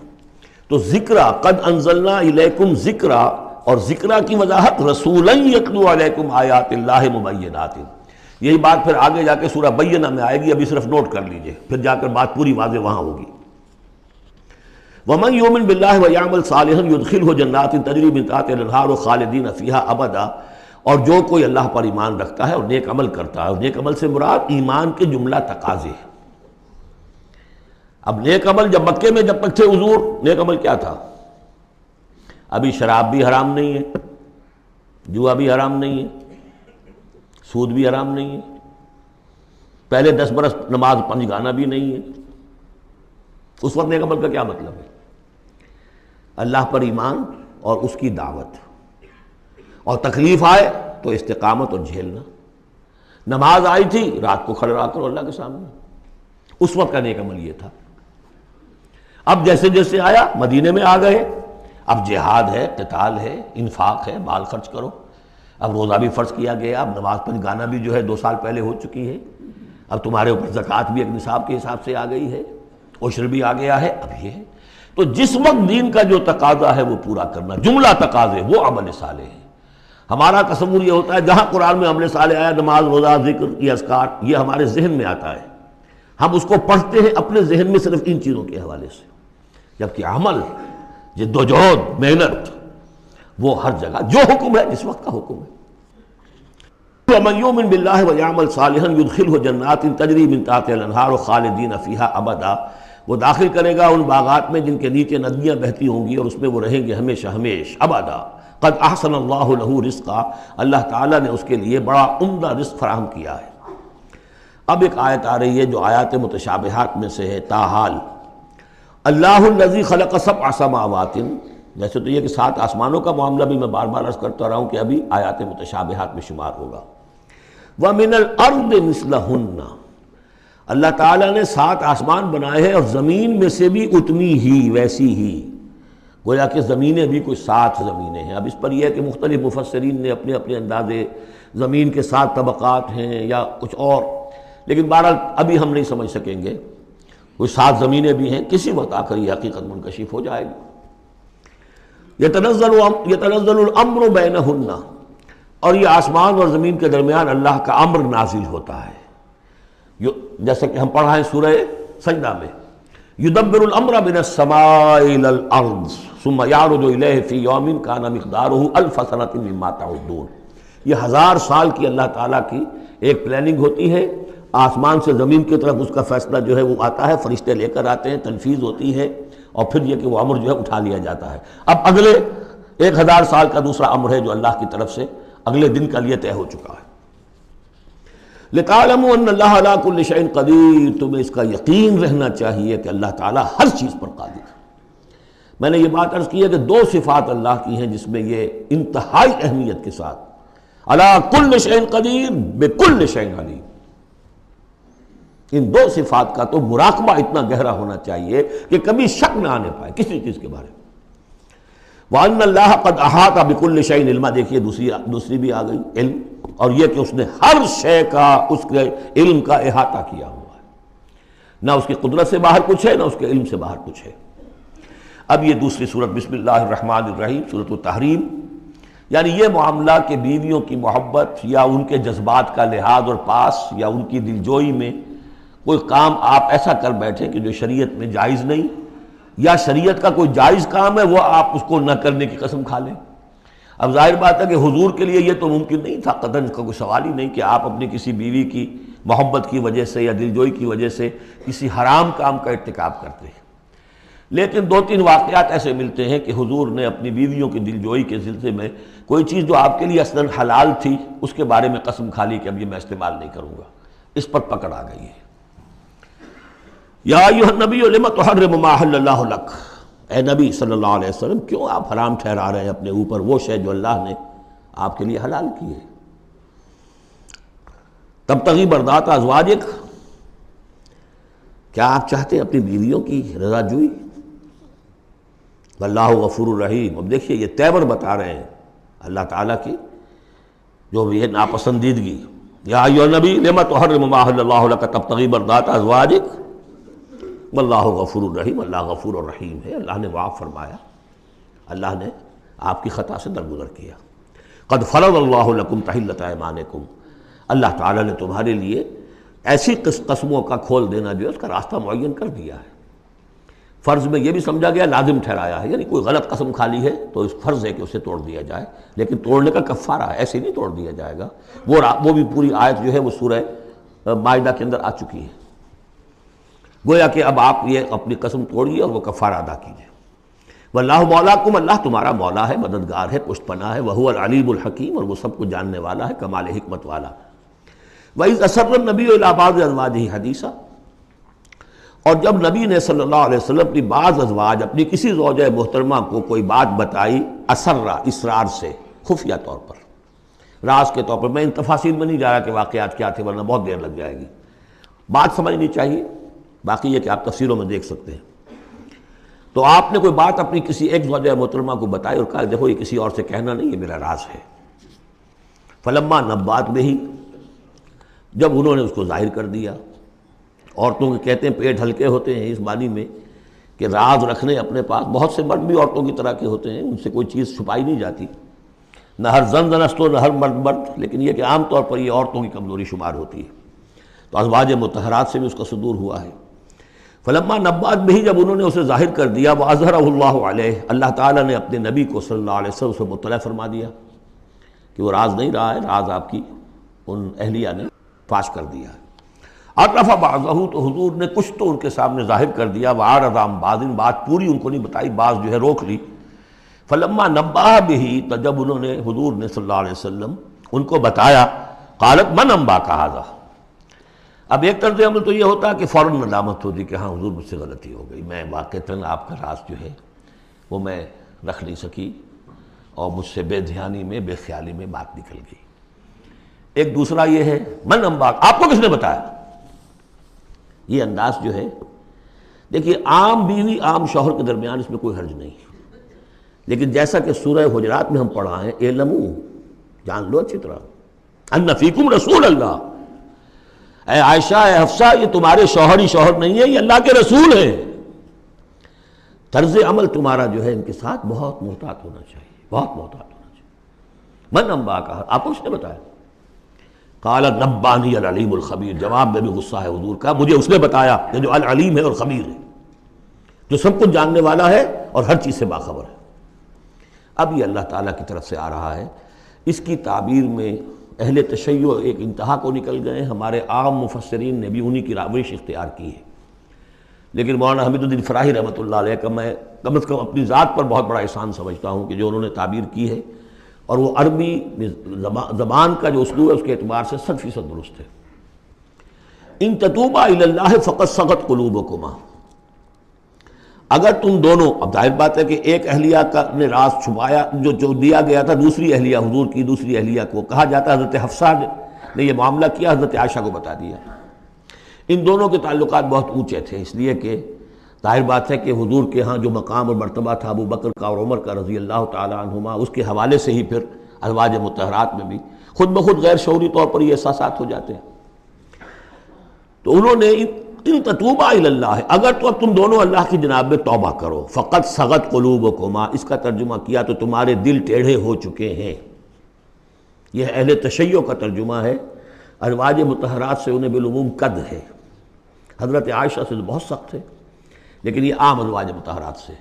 تو ذکرہ، قد انزلنا الیکم ذکرہ، اور ذکرہ کی وضاحت رسولا یتلو علیکم آیات اللہ مبینات، یہی بات پھر آگے جا کے سورہ بینہ میں آئے گی، ابھی صرف نوٹ کر لیجئے، پھر جا کر بات پوری واضح وہاں ہوگی۔ وَمَن يُؤْمِن بِاللَّهِ وَيَعْمَلْ صَالِحًا يُدْخِلْهُ جَنَّاتٍ تَجْرِي مِن تَحْتِهَا الْأَنْهَارُ خَالِدِينَ فِيهَا أَبَدًا، اور جو کوئی اللہ پر ایمان رکھتا ہے اور نیک عمل کرتا ہے، اور نیک عمل سے مراد ایمان کے جملہ تقاضے ہیں۔ اب نیک عمل جب مکے میں جب تک تھے حضور، نیک عمل کیا تھا؟ ابھی شراب بھی حرام نہیں ہے، جوا بھی حرام نہیں ہے، سود بھی حرام نہیں ہے، پہلے 10 برس نماز پنجگانہ بھی نہیں ہے۔ اس وقت نیک عمل کا کیا مطلب ہے؟ اللہ پر ایمان اور اس کی دعوت، اور تکلیف آئے تو استقامت اور جھیلنا۔ نماز آئی تھی، رات کو کھڑے رہا کرو اللہ کے سامنے، اس وقت کا نیک عمل یہ تھا۔ اب جیسے جیسے آیا مدینے میں آ گئے، اب جہاد ہے، قتال ہے، انفاق ہے، مال خرچ کرو، اب روزہ بھی فرض کیا گیا، اب نماز پنجگانہ بھی جو ہے 2 سال پہلے ہو چکی ہے، اب تمہارے اوپر زکوٰۃ بھی ایک نصاب کے حساب سے آ گئی ہے، عشر بھی آ گیا ہے، اب یہ ہے۔ تو جس وقت دین کا جو تقاضا ہے وہ پورا کرنا، جملہ تقاضے، وہ عمل صالح ہے۔ ہمارا تصور یہ ہوتا ہے جہاں قرآن میں عمل صالح آیا، نماز، روزہ، ذکر، یہ اذکار، یہ ہمارے ذہن میں آتا ہے، ہم اس کو پڑھتے ہیں اپنے ذہن میں صرف ان چیزوں کے حوالے سے، جبکہ عمل، جدوجہد، محنت، وہ ہر جگہ جو حکم ہے جس وقت کا حکم ہے۔ وَمَن يُؤْمِن بِاللَّهِ وَيَعْمَلْ صَالِحًا يُدْخِلْهُ جَنَّاتٍ تَجْرِي مِن تَحْتِهَا الْأَنْهَارُ خَالِدِينَ فِيهَا أَبَدًا، وہ داخل کرے گا ان باغات میں جن کے نیچے ندیاں بہتی ہوں گی، اور اس میں وہ رہیں گے ہمیشہ ہمیش، ابدا۔ قد احسن اللہ لہ رزقا، اللہ تعالیٰ نے اس کے لیے بڑا عمدہ رزق فراہم کیا ہے۔ اب ایک آیت آ رہی ہے جو آیات متشابہات میں سے ہے، تاحال اللہ الذی خلق 7 سماوات، جیسے تو یہ کہ 7 آسمانوں کا معاملہ بھی میں بار بار عرض کرتا رہا ہوں کہ ابھی آیات متشابہات میں شمار ہوگا۔ وَمِنَ الْأَرْضِ مِثْلَهُنَّ، اللہ تعالیٰ نے 7 آسمان بنائے ہیں اور زمین میں سے بھی اتنی ہی، ویسی ہی، گویا کہ زمینیں بھی کوئی 7 زمینیں ہیں۔ اب اس پر یہ ہے کہ مختلف مفسرین نے اپنے اپنے اندازے، زمین کے 7 طبقات ہیں یا کچھ اور، لیکن بہرحال ابھی ہم نہیں سمجھ سکیں گے، کوئی 7 زمینیں بھی ہیں، کسی وقت آ کر یہ حقیقت منکشف ہو جائے گی۔ یتنزل الامر بینہن، اور یہ آسمان اور زمین کے درمیان اللہ کا امر نازل ہوتا ہے، جیسا کہ ہم پڑھا ہے سورہ سجدہ میں، یدبر الامر من السماء الى الارض ثم يعرج الیہ فی یوم کان مقدارہ 1000 سنۃ مما تعدون، یہ 1000 سال کی اللہ تعالیٰ کی ایک پلاننگ ہوتی ہے، آسمان سے زمین کی طرف اس کا فیصلہ جو ہے وہ آتا ہے، فرشتے لے کر آتے ہیں، تنفیذ ہوتی ہے، اور پھر یہ کہ وہ امر جو ہے اٹھا لیا جاتا ہے۔ اب اگلے 1000 سال کا دوسرا امر ہے جو اللہ کی طرف سے اگلے دن کا لیے طے ہو چکا ہے۔ لِتَعْلَمُوا أَنَّ اللَّهَ عَلَىٰ كُلِّ شَيْءٍ قَدِيرٌ، تمہیں اس کا یقین رہنا چاہیے کہ اللہ تعالیٰ ہر چیز پر قادر ہے۔ میں نے یہ بات عرض کی ہے کہ 2 صفات اللہ کی ہیں جس میں یہ انتہائی اہمیت کے ساتھ عَلَىٰ كُلِّ شَيْءٍ قَدِيرٌ بِكُلِّ شَيْءٍ عَلِيمٌ، ان 2 صفات کا تو مراقبہ اتنا گہرا ہونا چاہیے کہ کبھی شک نہ آنے پائے کسی چیز کے بارے میں۔ وَأَنَّ اللَّهَ قَدْ أَحَاطَ بِكُلِّ شَيْءٍ عِلْمًا، دیکھیے دوسری بھی آ گئی علم، اور یہ کہ اس نے ہر شے کا اس کے علم کا احاطہ کیا ہوا ہے، نہ اس کی قدرت سے باہر کچھ ہے نہ اس کے علم سے باہر کچھ ہے۔ اب یہ دوسری سورت بسم اللہ الرحمن الرحیم، سورۃ التحریم، یعنی یہ معاملہ کہ بیویوں کی محبت یا ان کے جذبات کا لحاظ اور پاس یا ان کی دلجوئی میں کوئی کام آپ ایسا کر بیٹھیں کہ جو شریعت میں جائز نہیں، یا شریعت کا کوئی جائز کام ہے وہ آپ اس کو نہ کرنے کی قسم کھا لیں۔ اب ظاہر بات ہے کہ حضور کے لیے یہ تو ممکن نہیں تھا، قطعاً کا کوئی سوال ہی نہیں کہ آپ اپنی کسی بیوی کی محبت کی وجہ سے یا دلجوئی کی وجہ سے کسی حرام کام کا ارتکاب کرتے ہیں۔ لیکن 2-3 واقعات ایسے ملتے ہیں کہ حضور نے اپنی بیویوں کی دلجوئی کے سلسلے میں کوئی چیز جو آپ کے لیے اصلاً حلال تھی اس کے بارے میں قسم کھا لی کہ اب یہ میں استعمال نہیں کروں گا، اس پر پکڑ آ گئی ہے۔ یا ایھا النبی لم تحرم ما احل اللہ لک، اے نبی صلی اللہ علیہ وسلم کیوں آپ حرام ٹھہرا رہے ہیں اپنے اوپر وہ شے جو اللہ نے آپ کے لیے حلال کی ہے۔ تبتغی مرضات ازواجک، کیا آپ چاہتے ہیں اپنی بیویوں کی رضا جوئی؟ واللہ غفور الرحیم، اب دیکھیے یہ تیور بتا رہے ہیں اللہ تعالیٰ کی جو یہ ناپسندیدگی۔ یا ایھا النبی لم تحرم ما احل اللہ لک تبتغی مرضات ازواجک واللہ غفور الرحیم، اللہ غفور الرحیم ہے، اللہ نے معاف فرمایا، اللہ نے آپ کی خطا سے درگزر کیا۔ قد فرض اللہ لکم تحلۃ ایمانکم، اللہ تعالیٰ نے تمہارے لیے ایسی قسموں کا کھول دینا جو ہے اس کا راستہ معین کر دیا ہے۔ فرض میں یہ بھی سمجھا گیا لازم ٹھہرایا ہے، یعنی کوئی غلط قسم کھا لی ہے تو اس فرض ہے کہ اسے توڑ دیا جائے، لیکن توڑنے کا کفارہ ہے، ایسے نہیں توڑ دیا جائے گا۔ وہ بھی پوری آیت جو ہے وہ سورہ مائدہ کے اندر آ چکی ہے، گویا کہ اب آپ یہ اپنی قسم توڑیے اور وہ کفارہ ادا کیجیے۔ واللہ مولاکم، اللہ تمہارا مولا ہے، مددگار ہے، پشت پناہ ہے، وہو العلیم الحکیم، اور وہ سب کو جاننے والا ہے، کمال حکمت والا۔ وَإِذْ أَسَرَّ النَّبِيُّ إِلَىٰ بَعْضِ أَزْوَاجِهِ حَدِيثًا، اور جب نبی نے صلی اللہ علیہ وسلم اپنی بعض ازواج، اپنی کسی زوجہ محترمہ کو کوئی بات بتائی، اسرہ، اسرار سے، خفیہ طور پر، راز کے طور پر، میں ان تفاصیل میں نہیں جا رہا کہ واقعات کیا تھے ورنہ بہت دیر لگ جائے گی، بات سمجھنی چاہیے، باقی یہ کہ آپ تفسیروں میں دیکھ سکتے ہیں۔ تو آپ نے کوئی بات اپنی کسی ایک زوجہ محترمہ کو بتائی اور کہا دیکھو یہ کسی اور سے کہنا نہیں، یہ میرا راز ہے۔ فلما نبات بہی، جب انہوں نے اس کو ظاہر کر دیا، عورتوں کے کہتے ہیں پیٹ ہلکے ہوتے ہیں اس معنی میں کہ راز رکھنے اپنے پاس، بہت سے مرد بھی عورتوں کی طرح کے ہوتے ہیں، ان سے کوئی چیز چھپائی نہیں جاتی، نہ ہر زن زنست ہو نہ ہر مرد مرد، لیکن یہ کہ عام طور پر یہ عورتوں کی کمزوری شمار ہوتی ہے، تو ازواج مطہرات سے بھی اس کا صدور ہوا ہے۔ فلما نبات بہی، جب انہوں نے اسے ظاہر کر دیا، وَأَظْهَرَهُ اللَّهُ عَلَيْهِ، اللہ تعالیٰ نے اپنے نبی کو صلی اللہ علیہ وسلم سے مطلع فرما دیا کہ وہ راز نہیں رہا ہے، راز آپ کی ان اہلیہ نے فاش کر دیا ہے۔ عَرَّفَ بَعْضَهُ، تو حضور نے کچھ تو ان کے سامنے ظاہر کر دیا، وَأَعْرَضَ عَن بَعْضٍ، بات پوری ان کو نہیں بتائی، بعض جو ہے روک لی۔ فلما نبأ بہ، تو جب انہوں نے حضور نے صلی اللہ علیہ وسلم ان کو بتایا، قالت من انباک ھذا، اب ایک طرز عمل تو یہ ہوتا ہے کہ فوراً ندامت ہوتی کہ ہاں حضور مجھ سے غلطی ہو گئی، میں واقعتاً آپ کا راز جو ہے وہ میں رکھ نہیں سکی اور مجھ سے بے دھیانی میں، بے خیالی میں بات نکل گئی۔ ایک دوسرا یہ ہے من انباک، آپ کو کس نے بتایا؟ یہ انداز جو ہے، دیکھیے عام بیوی عام شوہر کے درمیان اس میں کوئی حرج نہیں، لیکن جیسا کہ سورہ حجرات میں ہم پڑھا ہے، اعلموا، جان لو اچھی طرح، ان فیکم رسول اللہ، اے عائشہ، اے حفصہ، یہ تمہارے شوہر ہی شوہر نہیں ہے، یہ اللہ کے رسول ہیں۔ طرز عمل تمہارا جو ہے ان کے ساتھ بہت محتاط ہونا چاہیے، بہت محتاط ہونا چاہیے۔ من انباک، آپ کو اس نے بتایا؟ قال نبانی العلیم الخبیر، جواب میں بھی غصہ ہے حضور کا، مجھے اس نے بتایا کہ جو العلیم ہے اور خبیر ہے، جو سب کچھ جاننے والا ہے اور ہر چیز سے باخبر ہے۔ اب یہ اللہ تعالیٰ کی طرف سے آ رہا ہے اس کی تعبیر میں اہل تشیع ایک انتہا کو نکل گئے، ہمارے عام مفسرین نے بھی انہی کی روش اختیار کی ہے، لیکن مولانا حمید الدین فراہی رحمۃ اللہ علیہ کا میں کم از کم اپنی ذات پر بہت بڑا احسان سمجھتا ہوں کہ جو انہوں نے تعبیر کی ہے، اور وہ عربی زبان کا جو اسلوب ہے اس کے اعتبار سے 100% درست ہے۔ ان تتوبا الی اللہ فقد صغت قلوبکما، اگر تم دونوں، اب ظاہر بات ہے کہ ایک اہلیہ کا نے راز چھپایا جو دیا گیا تھا دوسری اہلیہ، حضور کی دوسری اہلیہ کو کہا جاتا ہے حضرت حفصہ نے یہ معاملہ کیا، حضرت عائشہ کو بتا دیا۔ ان دونوں کے تعلقات بہت اونچے تھے، اس لیے کہ ظاہر بات ہے کہ حضور کے ہاں جو مقام اور مرتبہ تھا ابو بکر کا اور عمر کا رضی اللہ تعالی عنہما، اس کے حوالے سے ہی پھر ازواج مطہرات میں بھی خود بخود غیر شعوری طور پر یہ احساسات ہو جاتے ہیں۔ تو انہوں نے ان تتوبا الی اللہ، اگر تو اب تم دونوں اللہ کی جناب میں توبہ کرو، فقط صغت قلوبکما، اس کا ترجمہ کیا تو تمہارے دل ٹیڑھے ہو چکے ہیں۔ یہ اہل تشیع کا ترجمہ ہے، ازواج مطہرات سے انہیں بالعموم قد ہے، حضرت عائشہ سے تو بہت سخت ہے، لیکن یہ عام ازواج مطہرات سے۔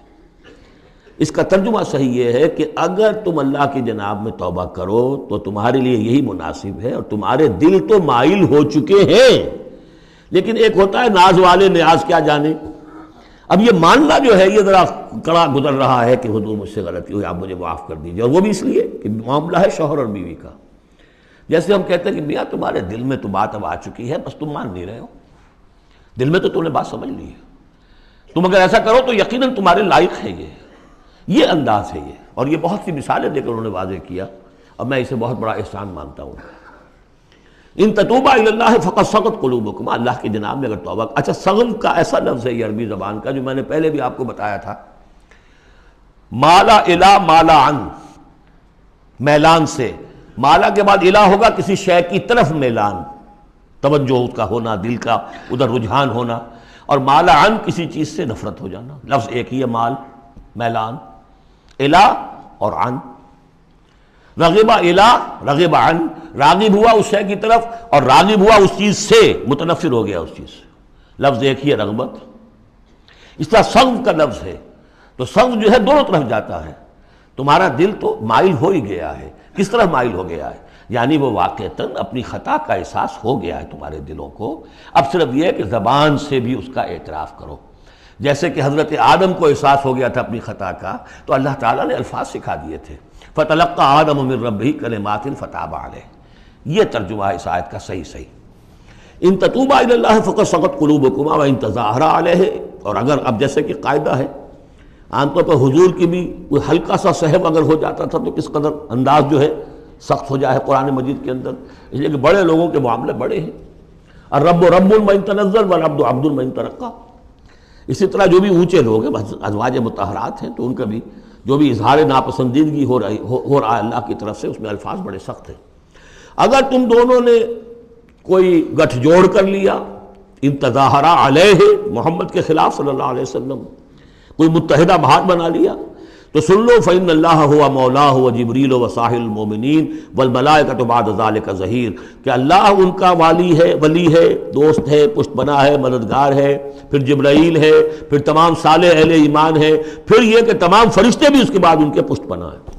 اس کا ترجمہ صحیح یہ ہے کہ اگر تم اللہ کی جناب میں توبہ کرو تو تمہارے لیے یہی مناسب ہے، اور تمہارے دل تو مائل ہو چکے ہیں، لیکن ایک ہوتا ہے ناز والے نیاز کیا جانے۔ اب یہ ماننا جو ہے یہ ذرا کڑا گزر رہا ہے کہ حضور مجھ سے غلطی ہوئی، آپ مجھے معاف کر دیجیے، اور وہ بھی اس لیے کہ معاملہ ہے شوہر اور بیوی کا۔ جیسے ہم کہتے ہیں کہ میاں تمہارے دل میں تو بات اب آ چکی ہے، بس تم مان نہیں رہے ہو، دل میں تو تم نے بات سمجھ لی ہے، تم اگر ایسا کرو تو یقیناً تمہارے لائق ہے، یہ انداز ہے یہ، اور یہ بہت سی مثالیں دے کر انہوں نے واضح کیا، اور میں اسے بہت بڑا احسان مانتا ہوں۔ ان تتوبا الی اللہ فقد صغت قلوبکما، اللہ کی جناب میں اگر توبہ۔ اچھا، صغم کا ایسا لفظ ہے یہ عربی زبان کا جو میں نے پہلے بھی آپ کو بتایا تھا، مالا الی مالا عن، میلان سے، مالا کے بعد الی ہوگا کسی شے کی طرف میلان، توجہ اس کا ہونا، دل کا ادھر رجحان ہونا، اور مالا عن کسی چیز سے نفرت ہو جانا، لفظ ایک ہی ہے، مال، میلان، الی اور عن۔ رغب الی، رغب عن، راغب ہوا اس شے کی طرف اور راغب ہوا اس چیز سے، متنفر ہو گیا اس چیز سے، لفظ ایک ہی ہے، رغبت۔ اس طرح صغم کا لفظ ہے، تو صغم جو ہے دونوں طرف جاتا ہے، تمہارا دل تو مائل ہو ہی گیا ہے۔ کس طرح مائل ہو گیا ہے؟ یعنی وہ واقعتاً اپنی خطا کا احساس ہو گیا ہے تمہارے دلوں کو، اب صرف یہ ہے کہ زبان سے بھی اس کا اعتراف کرو۔ جیسے کہ حضرت آدم کو احساس ہو گیا تھا اپنی خطا کا، تو اللہ تعالیٰ نے الفاظ سکھا دیے تھے، فَتَلَقَّى آدَمُ مِن رَبِّهِ كَلِمَاتٍ فَتَابَ عَلَيْهِ، یہ ترجمہ ہے اس آیت کا صحیح۔ ان تتوبا الی اللہ فقد صغت قلوبکما وان تظاہرا علیہ، اور اگر اب جیسے کہ قاعدہ ہے عام طور پر حضور کی بھی کوئی ہلکا سا سہو اگر ہو جاتا تھا تو کس قدر انداز جو ہے سخت ہو جائے قرآن مجید کے اندر، اس لیے کہ بڑے لوگوں کے معاملے بڑے ہیں، الرب رب من تنزل والعبد عبد من ترقى۔ اسی طرح جو بھی اونچے لوگ ہیں ازواج مطہرات ہیں تو ان کا بھی جو بھی اظہار ناپسندیدگی ہو رہا ہے اللہ کی طرف سے، اس میں الفاظ بڑے سخت ہیں۔ اگر تم دونوں نے کوئی گٹھ جوڑ کر لیا، ان تظاہرا علیہ، محمد کے خلاف صلی اللہ علیہ وسلم، کوئی متحدہ بھات بنا لیا، تو سن لو فإن اللہ ہوا مولاہ وجبریل وصاحب المؤمنین والملائکۃ بعد ذلک ظہیر، کہ اللہ ان کا والی ہے، ولی ہے، دوست ہے، پشت بنا ہے، مددگار ہے، پھر جبرائیل ہے، پھر تمام صالح اہل ایمان ہے، پھر یہ کہ تمام فرشتے بھی اس کے بعد ان کے پشت بنا ہے۔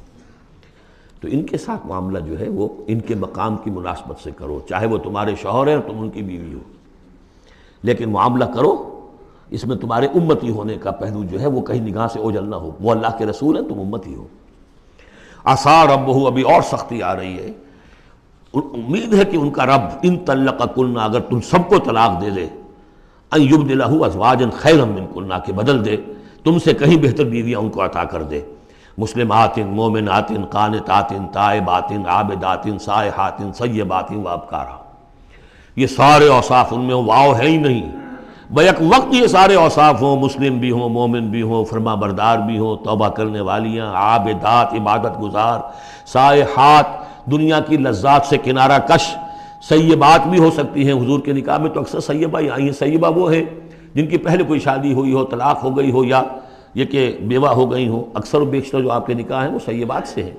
تو ان کے ساتھ معاملہ جو ہے وہ ان کے مقام کی مناسبت سے کرو، چاہے وہ تمہارے شوہر ہیں اور تم ان کی بیوی ہو، لیکن معاملہ کرو اس میں تمہارے امتی ہونے کا پہلو جو ہے وہ کہیں نگاہ سے اوجھل نہ ہو، وہ اللہ کے رسول ہیں، تم امتی ہو۔ عسیٰ ربہ، ابھی اور سختی آ رہی ہے، امید ہے کہ ان کا رب ان طلقکن، اگر تم سب کو طلاق دے دے، ان یبدلہ ازواجا خیرا منکن، کہ بدل دے تم سے کہیں بہتر بیویاں ان کو عطا کر دے، مسلمات مومنات قانتات تائبات عابدات سائحات سیبات وابکارا، یہ سارے اوصاف ان میں واو ہے ہی نہیں، بیک وقت یہ سارے اوصاف ہوں، مسلم بھی ہوں، مومن بھی ہوں، فرما بردار بھی ہوں، توبہ کرنے والیاں، عابدات عبادت گزار، سائحات دنیا کی لذات سے کنارہ کش، سیبات بھی ہو سکتی ہیں۔ حضور کے نکاح میں تو اکثر سیبہ ہی آئی ہیں، سیبہ وہ ہیں جن کی پہلے کوئی شادی ہوئی ہو، طلاق ہو گئی ہو، یا یہ کہ بیوہ ہو گئی ہوں، اکثر و بیشتر جو آپ کے نکاح ہیں وہ سیبات سے ہیں۔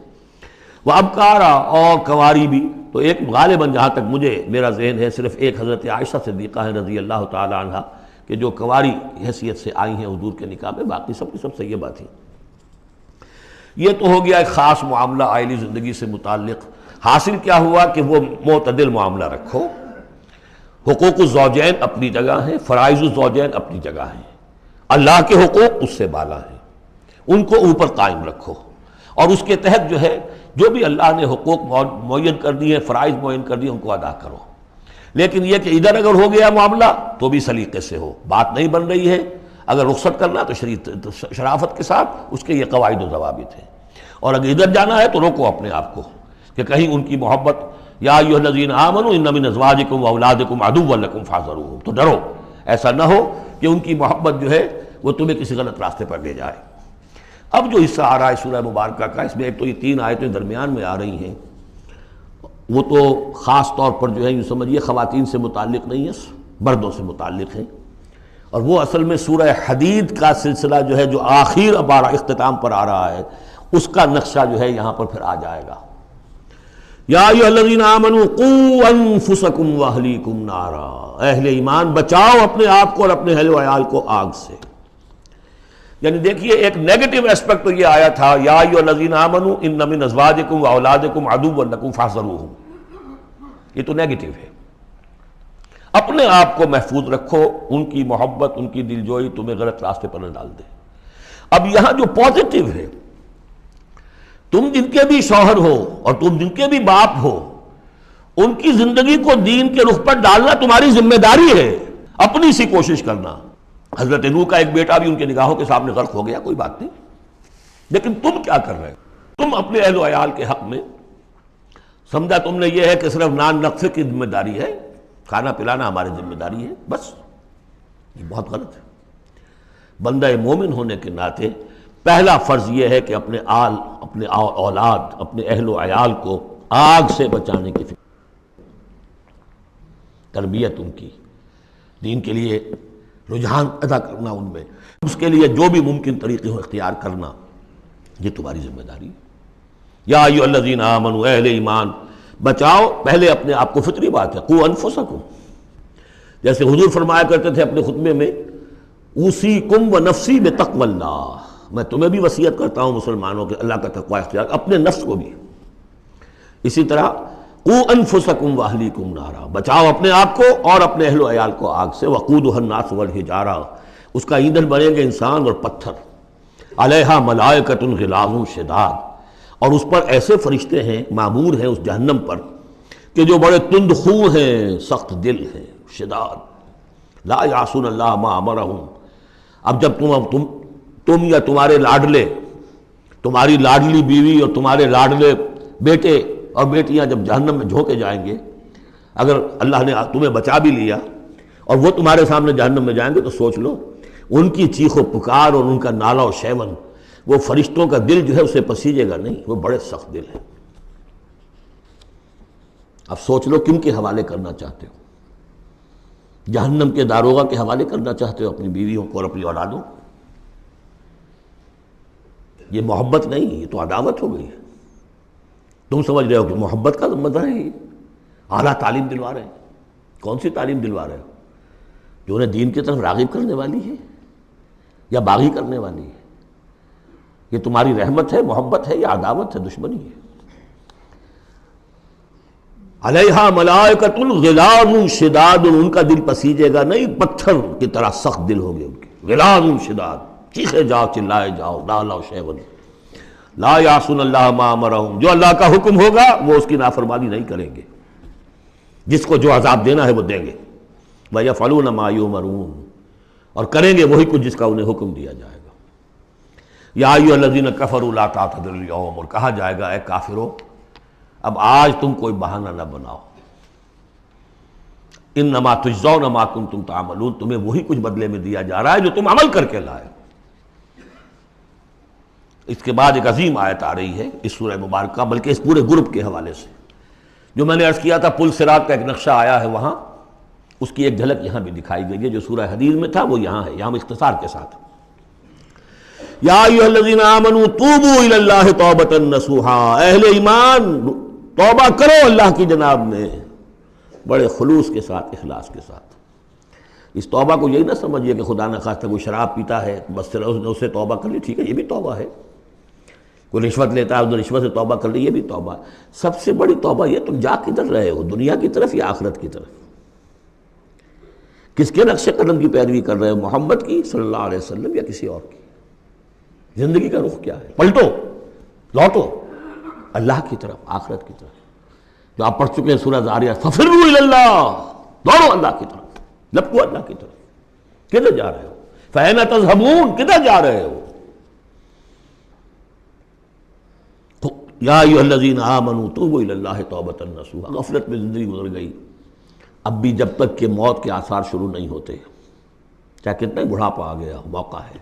وہ ابکارا، اور کنواری بھی، تو ایک غالباً جہاں تک مجھے میرا ذہن ہے صرف ایک حضرت عائشہ صدیقہ ہیں رضی اللہ تعالی عنہ کہ جو کنواری حیثیت سے آئی ہیں حضور کے نکاح میں، باقی سب کی سب سیبہ تھیں۔ یہ تو ہو گیا ایک خاص معاملہ عائلی زندگی سے متعلق حاصل کیا ہوا کہ وہ معتدل معاملہ رکھو، حقوق الزوجین اپنی جگہ ہیں، فرائض الزوجین اپنی جگہ ہیں، اللہ کے حقوق اس سے بالا ہیں، ان کو اوپر قائم رکھو، اور اس کے تحت جو ہے جو بھی اللہ نے حقوق معین کر دیے، فرائض معین کر دیے، ان کو ادا کرو۔ لیکن یہ کہ ادھر اگر ہو گیا معاملہ تو بھی سلیقے سے ہو، بات نہیں بن رہی ہے، اگر رخصت کرنا تو شرافت کے ساتھ، اس کے یہ قواعد و ضوابط ہیں، اور اگر ادھر جانا ہے تو روکو اپنے آپ کو کہ کہیں ان کی محبت، یا ایھا الذین آمنوا ان من ازواجکم واولادکم عدوا لکم فاحذروہم، تو ڈرو، ایسا نہ ہو کہ ان کی محبت جو ہے وہ تمہیں کسی غلط راستے پر لے جائے۔ اب جو حصہ آ رہا ہے سورہ مبارکہ کا، اس میں ایک تو یہ 3 آیتیں درمیان میں آ رہی ہیں، وہ تو خاص طور پر جو ہے یوں سمجھیے خواتین سے متعلق نہیں ہے، مردوں سے متعلق ہیں، اور وہ اصل میں سورہ حدید کا سلسلہ جو ہے جو آخر اب اختتام پر آ رہا ہے، اس کا نقشہ جو ہے یہاں پر پھر آ جائے گا۔ یا ایھا الذین آمنوا قوا انفسکم واہلیکم نارا، اہل ایمان بچاؤ اپنے آپ کو اور اپنے اہل و عیال کو آگ سے۔ یعنی دیکھیے ایک نیگیٹو اسپیکٹ تو یہ آیا تھا، یا ایھا الذین آمنوا ان من ازواجکم واولادکم عدوا لکم فاحذروہم، یہ تو نیگیٹو ہے، اپنے آپ کو محفوظ رکھو، ان کی محبت، ان کی دلجوئی تمہیں غلط راستے پر نہ ڈال دے۔ اب یہاں جو پازیٹو ہے، تم جن کے بھی شوہر ہو اور تم جن کے بھی باپ ہو، ان کی زندگی کو دین کے رخ پر ڈالنا تمہاری ذمہ داری ہے، اپنی سی کوشش کرنا۔ حضرت نوح کا ایک بیٹا بھی ان کے نگاہوں کے سامنے غرق ہو گیا، کوئی بات نہیں، لیکن تم کیا کر رہے ہو؟ تم اپنے اہل و عیال کے حق میں سمجھا تم نے یہ ہے کہ صرف نان نقصے کی ذمہ داری ہے، کھانا پلانا ہماری ذمہ داری ہے، بس، یہ بہت غلط ہے۔ بندہ مومن ہونے کے ناطے پہلا فرض یہ ہے کہ اپنے اولاد، اپنے اہل و عیال کو آگ سے بچانے کی فکر، تربیت ان کی، دین کے لیے رجحان ادا کرنا ان میں، اس کے لیے جو بھی ممکن طریقے ہو اختیار کرنا، یہ تمہاری ذمہ داری ہے۔ یا ایھا الذین آمنوا، اہل ایمان بچاؤ پہلے اپنے آپ کو، فطری بات ہے، قوا انفسکم، جیسے حضور فرمایا کرتے تھے اپنے خطبے میں، اوصیکم ونفسی بتقوی اللہ، میں تمہیں بھی وصیت کرتا ہوں مسلمانوں کے اللہ کا تقوی اختیار، اپنے نفس کو بھی۔ اسی طرح قوا انفسکم واہلیکم نارا، بچاؤ اپنے آپ کو اور اپنے اہل و عیال کو آگ سے، وقودھا الناس والحجارہ، اس کا ایندھن بنیں گے انسان اور پتھر، علیہا ملائکۃ غلاظ شداد، اور اس پر ایسے فرشتے ہیں، معمور ہیں اس جہنم پر، کہ جو بڑے تند خو ہیں، سخت دل ہیں، شداد، لا یعصون اللہ ما امرہم۔ اب جب تم یا تمہارے لاڈلے، تمہاری لاڈلی بیوی اور تمہارے لاڈلے بیٹے اور بیٹیاں جب جہنم میں جھونکے جائیں گے، اگر اللہ نے تمہیں بچا بھی لیا اور وہ تمہارے سامنے جہنم میں جائیں گے، تو سوچ لو ان کی چیخ و پکار اور ان کا نالہ و شیون، وہ فرشتوں کا دل جو ہے اسے پسیجے گا نہیں، وہ بڑے سخت دل ہیں۔ اب سوچ لو کن کے حوالے کرنا چاہتے ہو؟ جہنم کے داروغہ کے حوالے کرنا چاہتے ہو اپنی بیویوں کو اور اپنی اولادوں کو؟ یہ محبت نہیں، یہ تو عداوت ہو گئی ہے۔ تم سمجھ رہے ہو کہ محبت کا ذمہ دار ہے، یہ اعلیٰ تعلیم دلوا رہے ہیں۔ کون سی تعلیم دلوا رہے ہو؟ جو انہیں دین کی طرف راغب کرنے والی ہے یا باغی کرنے والی ہے؟ یہ تمہاری رحمت ہے، محبت ہے، یا عداوت ہے، دشمنی ہے؟ علیہا ملائکۃ غلاظ شداد، ان کا دل پسیجے گا نہیں، پتھر کی طرح سخت دل ہوگے ان کے، غلاظ شداد، چیخے جاؤ، چلائے جاؤ، نالہ و شیون، لا یعصون اللہ ما امرہم، جو اللہ کا حکم ہوگا وہ اس کی نافرمانی نہیں کریں گے، جس کو جو عذاب دینا ہے وہ دیں گے، وَيَفْعَلُونَ مَا يُؤْمَرُونَ، اور کریں گے وہی کچھ جس کا انہیں حکم دیا جائے گا۔ یا ایھا الذین کفروا لا تعتذروا اليوم، اور کہا جائے گا اے کافرو اب آج تم کوئی بہانہ نہ بناؤ، انما تجزون ما کنتم تعملون، تمہیں وہی کچھ بدلے میں دیا جا رہا ہے جو تم عمل کر کے لائے۔ اس کے بعد ایک عظیم آیت آ رہی ہے اس سورہ مبارکہ، بلکہ اس پورے گروپ کے حوالے سے، جو میں نے عرض کیا تھا پل صراط کا ایک نقشہ آیا ہے وہاں، اس کی ایک جھلک یہاں بھی دکھائی گئی ہے، جو سورہ حدید میں تھا وہ یہاں ہے، یہاں اختصار کے ساتھ۔ یا ایھا الذین آمنوا توبوا الی اللہ توبۃ نصوحا، اہل ایمان توبہ کرو اللہ کی جناب میں بڑے خلوص کے ساتھ، اخلاص کے ساتھ۔ اس توبہ کو یہی نہ سمجھیے کہ خدا نخواستہ کوئی شراب پیتا ہے بس اسے توبہ کر لی، ٹھیک ہے یہ بھی توبہ ہے، کوئی رشوت لیتا ہے، رشوت سے توبہ کر لی، یہ بھی توبہ۔ سب سے بڑی توبہ یہ تم جا کدھر رہے ہو، دنیا کی طرف یا آخرت کی طرف؟ کس کے نقش قدم کی پیروی کر رہے ہو، محمد کی صلی اللہ علیہ وسلم یا کسی اور کی؟ زندگی کا رخ کیا ہے؟ پلٹو، لوٹو اللہ کی طرف، آخرت کی طرف۔ جو آپ پڑھ چکے ہیں سورہ ذاریات، ففروا الی اللہ، دوڑو اللہ کی طرف، لپکو اللہ کی طرف۔ کدھر جا رہے ہو؟ فأین تذهبون، کدھر جا رہے ہو؟ یا ایھا الذین آمنوا توبوا الی اللہ توبۃ نصوحا۔ غفلت میں زندگی گزر گئی، اب بھی جب تک کہ موت کے آثار شروع نہیں ہوتے، چاہے کتنا ہی بڑھاپا آ گیا، موقع ہے۔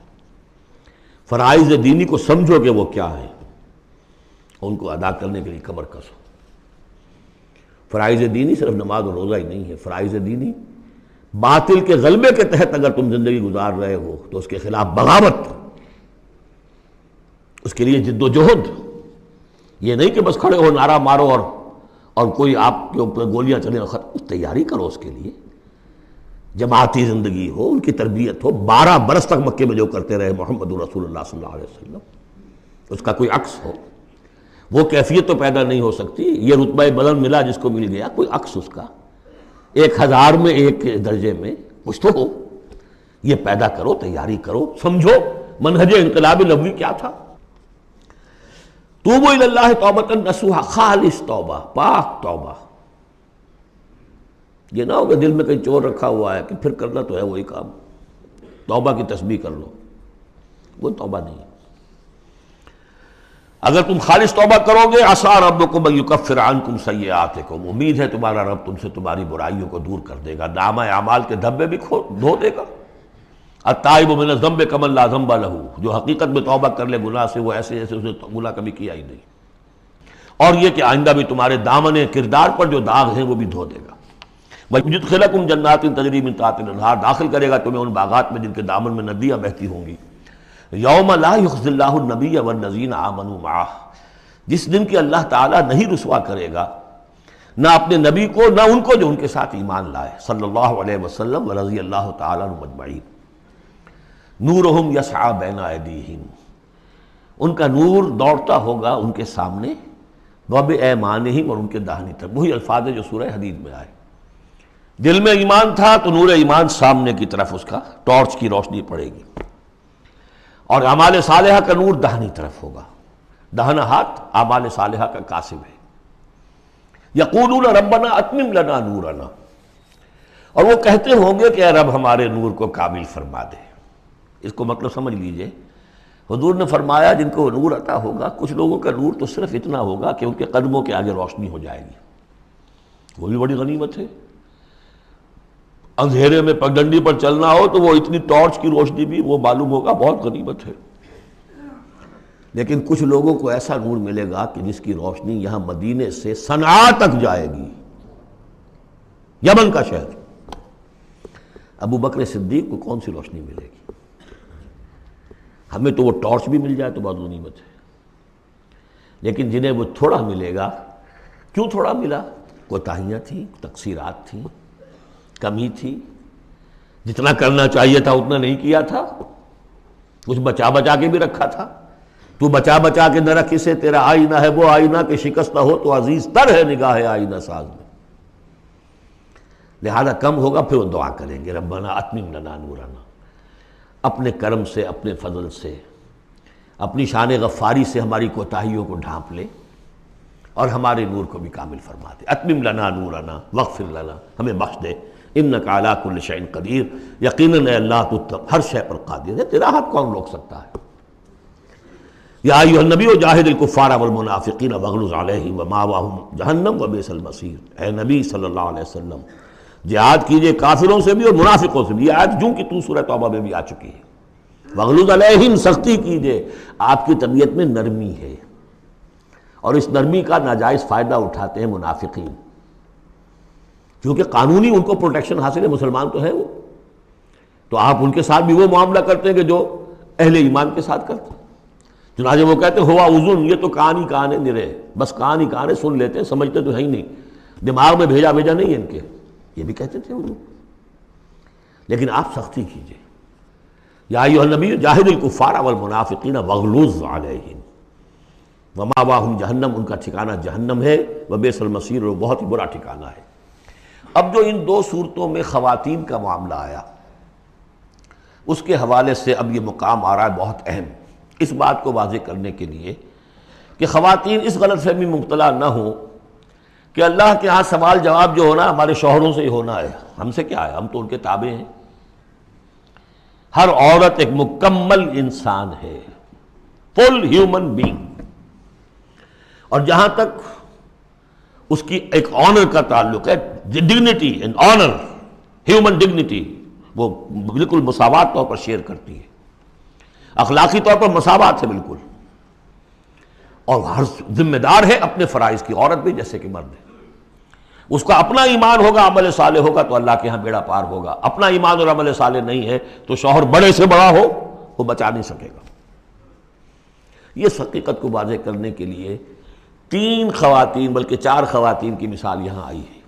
فرائض دینی کو سمجھو کہ وہ کیا ہے، ان کو ادا کرنے کے لیے کمر کسو۔ فرائض دینی صرف نماز و روزہ ہی نہیں ہے، فرائض دینی باطل کے غلبے کے تحت اگر تم زندگی گزار رہے ہو تو اس کے خلاف بغاوت، اس کے لیے جد و جہد۔ یہ نہیں کہ بس کھڑے ہو نعرہ مارو اور کوئی آپ کے اوپر گولیاں چلیں، تیاری کرو اس کے لیے، جماعتی زندگی ہو، ان کی تربیت ہو۔ 12 برس تک مکے میں جو کرتے رہے محمد رسول اللہ صلی اللہ علیہ وسلم، اس کا کوئی عکس ہو، وہ کیفیت تو پیدا نہیں ہو سکتی۔ یہ رتبہ بلند ملا جس کو مل گیا، کوئی عکس اس کا 1000 میں 1 درجے میں کچھ تو ہو۔ یہ پیدا کرو، تیاری کرو، سمجھو منہج انقلاب نبوی کیا تھا۔ توبوا الی اللہ توبۃ نصوحا، خالص توبہ، پاک توبہ۔ یہ نہ ہو کہ دل میں کہیں چور رکھا ہوا ہے کہ پھر کرنا تو ہے وہی کام، توبہ کی تسبیح کر لو، وہ توبہ نہیں۔ اگر تم خالص توبہ کرو گے، عسیٰ ربکم ان یکفر عنکم سیئاتکم، امید ہے تمہارا رب تم سے تمہاری برائیوں کو دور کر دے گا، نامہ اعمال کے دھبے بھی دھو دے گا۔ التائب من الذنب کمن لا ذنب لہ، جو حقیقت میں توبہ کر لے گناہ سے، وہ ایسے جیسے اسے گناہ کبھی کیا ہی نہیں۔ اور یہ کہ آئندہ بھی تمہارے دامن کردار پر جو داغ ہیں وہ بھی دھو دے گا۔ وَيُدْخِلَكُمْ جَنَّاتٍ تَجْرِی مِن تَحْتِهَا الْأَنْہَارُ، داخل کرے گا تمہیں ان باغات میں جن کے دامن میں ندیاں بہتی ہوں گی۔ یوم لا یخزی اللہ النبی والذین آمنوا معہ، جس دن کہ اللہ تعالیٰ نہیں رسوا کرے گا نہ اپنے نبی کو نہ ان کو جو ان کے ساتھ ایمان لائے، صلی اللہ علیہ وسلم ورضی اللہ تعالیٰ عنہم اجمعین۔ نورہم یسعی بین ایدیہم، ان کا نور دوڑتا ہوگا ان کے سامنے، وبایمانہم، اور ان کے داہنی طرف۔ وہی الفاظ جو سورہ حدید میں آئے۔ دل میں ایمان تھا تو نور ایمان سامنے کی طرف اس کا ٹارچ کی روشنی پڑے گی، اور اعمال صالحہ کا نور داہنی طرف ہوگا۔ داہنا ہاتھ اعمال صالحہ کا قاسم ہے۔ یقولون ربنا اتمم لنا نورنا، اور وہ کہتے ہوں گے کہ اے رب ہمارے نور کو کامل فرما دے۔ اس کو مطلب سمجھ لیجئے، حضور نے فرمایا جن کو نور عطا ہوگا، کچھ لوگوں کا نور تو صرف اتنا ہوگا کہ ان کے قدموں کے آگے روشنی ہو جائے گی، وہ بھی بڑی غنیمت ہے۔ اندھیرے میں پگڈنڈی پر چلنا ہو تو وہ اتنی ٹارچ کی روشنی بھی وہ معلوم ہوگا بہت غنیمت ہے۔ لیکن کچھ لوگوں کو ایسا نور ملے گا کہ جس کی روشنی یہاں مدینے سے صنعاء تک جائے گی، یمن کا شہر۔ ابو بکر صدیق کو کون سی روشنی ملے گی؟ ہمیں تو وہ ٹارچ بھی مل جائے تو بہت غنیمت ہے، لیکن جنہیں وہ تھوڑا ملے گا، کیوں تھوڑا ملا؟ کوتاہیاں تھیں، تقصیرات تھیں، کمی تھی، جتنا کرنا چاہیے تھا اتنا نہیں کیا تھا، کچھ بچا بچا کے بھی رکھا تھا۔ تو بچا بچا کے نہ رکھ اسے، تیرا آئینہ ہے وہ آئینہ کہ شکست نہ ہو تو عزیز تر ہے نگاہ آئینہ ساز میں۔ لہذا کم ہوگا، پھر وہ دعا کریں گے ربنا اتمم لنا نورنا، اپنے کرم سے، اپنے فضل سے، اپنی شان غفاری سے ہماری کوتاہیوں کو ڈھانپ لے اور ہمارے نور کو بھی کامل فرما دے۔ اتمم لنا نورنا واغفر لنا، ہمیں بخش دے، انک علی کل شیء قدیر، یقیناً اے اللہ تو ہر شے پر قادر ہے، تیرا ہاتھ کون روک سکتا ہے۔ یا ایھا النبی جاہد الکفار والمنافقین واغلظ علیہم ومأواہم جہنم وبئس المصیر، اے نبی صلی اللہ علیہ وسلم جہاد کیجئے کافروں سے بھی اور منافقوں سے بھی۔ یہ آیت جوں کہ تو سورہ توبہ میں بھی آ چکی ہے۔ واغلظ علیہم، سختی کیجئے۔ آپ کی طبیعت میں نرمی ہے، اور اس نرمی کا ناجائز فائدہ اٹھاتے ہیں منافقین، کیونکہ قانونی ان کو پروٹیکشن حاصل ہے، مسلمان تو ہے وہ، تو آپ ان کے ساتھ بھی وہ معاملہ کرتے ہیں کہ جو اہل ایمان کے ساتھ کرتے ہیں۔ چنانچہ وہ کہتے ہیں ہوا اذن، یہ تو کان ہی کان ہے نرے، بس کان ہی کان ہے، سن لیتے ہیں، سمجھتے تو ہے ہی نہیں، دماغ میں بھیجا نہیں ہے ان کے، یہ بھی کہتے تھے وہ لوگ۔ لیکن آپ سختی کیجئے، یا ایھا النبی جاہد الکفار والمنافقین واغلظ علیہم، ومأواہم جہنم، ان کا ٹھکانہ جہنم ہے، وبئس المصیر، اور بہت ہی برا ٹھکانہ ہے۔ اب جو ان دو صورتوں میں خواتین کا معاملہ آیا، اس کے حوالے سے اب یہ مقام آ رہا ہے بہت اہم، اس بات کو واضح کرنے کے لیے کہ خواتین اس غلط فہمی میں مبتلا نہ ہوں کہ اللہ کے ہاں سوال جواب جو ہونا ہمارے شوہروں سے ہی ہونا ہے، ہم سے کیا ہے، ہم تو ان کے تابع ہیں۔ ہر عورت ایک مکمل انسان ہے، فل ہیومن بینگ، اور جہاں تک اس کی ایک آنر کا تعلق ہے، dignity and honour, human dignity, وہ بالکل مساوات طور پر شیئر کرتی ہے، اخلاقی طور پر مساوات ہے بالکل، اور ہر ذمہ دار ہے اپنے فرائض کی، عورت بھی جیسے کہ مرد ہے۔ اس کا اپنا ایمان ہوگا، عمل صالح ہوگا تو اللہ کے ہاں بیڑا پار ہوگا، اپنا ایمان اور عمل صالح نہیں ہے تو شوہر بڑے سے بڑا ہو وہ بچا نہیں سکے گا۔ یہ حقیقت کو واضح کرنے کے لیے 3 خواتین بلکہ 4 خواتین کی مثال یہاں آئی ہے۔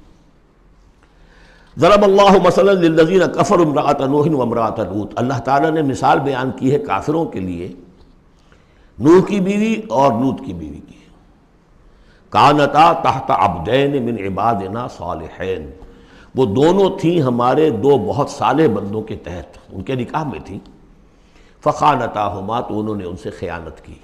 ضرب اللہ مثلا للذین کفروا امرأۃ نوح وامرأۃ لوط، اللہ تعالیٰ نے مثال بیان کی ہے کافروں کے لیے نوح کی بیوی اور لوط کی بیوی کی۔ کانتا تحت عبدین من عبادنا صالحین، وہ دونوں تھیں ہمارے 2 بہت صالح بندوں کے تحت، ان کے نکاح میں تھیں۔ فخانتاہما، تو انہوں نے ان سے خیانت کی۔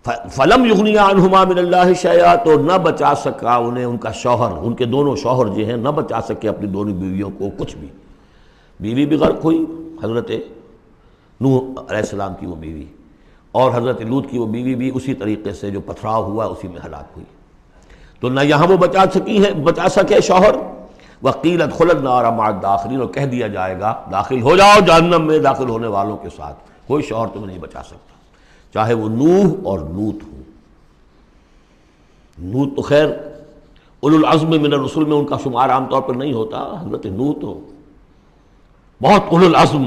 فلم یغنیا عنہما من اللہ شیئا، تو نہ بچا سکا انہیں ان کا شوہر، ان کے دونوں شوہر جو ہیں نہ بچا سکے اپنی دونوں بیویوں کو کچھ بھی۔ بیوی بھی غرق ہوئی، حضرت نوح علیہ السلام کی وہ بیوی، اور حضرت لوط کی وہ بیوی بھی اسی طریقے سے جو پتھراؤ ہوا اسی میں ہلاک ہوئی۔ تو نہ یہاں وہ بچا سکے شوہر، وقیل ادخلوا النار مع الداخلین، اور کہہ دیا جائے گا داخل ہو جاؤ جہنم میں داخل ہونے والوں کے ساتھ، کوئی شوہر تمہیں نہیں بچا سکتا، چاہے وہ نوح اور لوط ہوں۔ لوط تو خیر اولو العزم من الرسل میں ان کا شمار عام طور پر نہیں ہوتا، حضرت لوط تو بہت اولو العزم،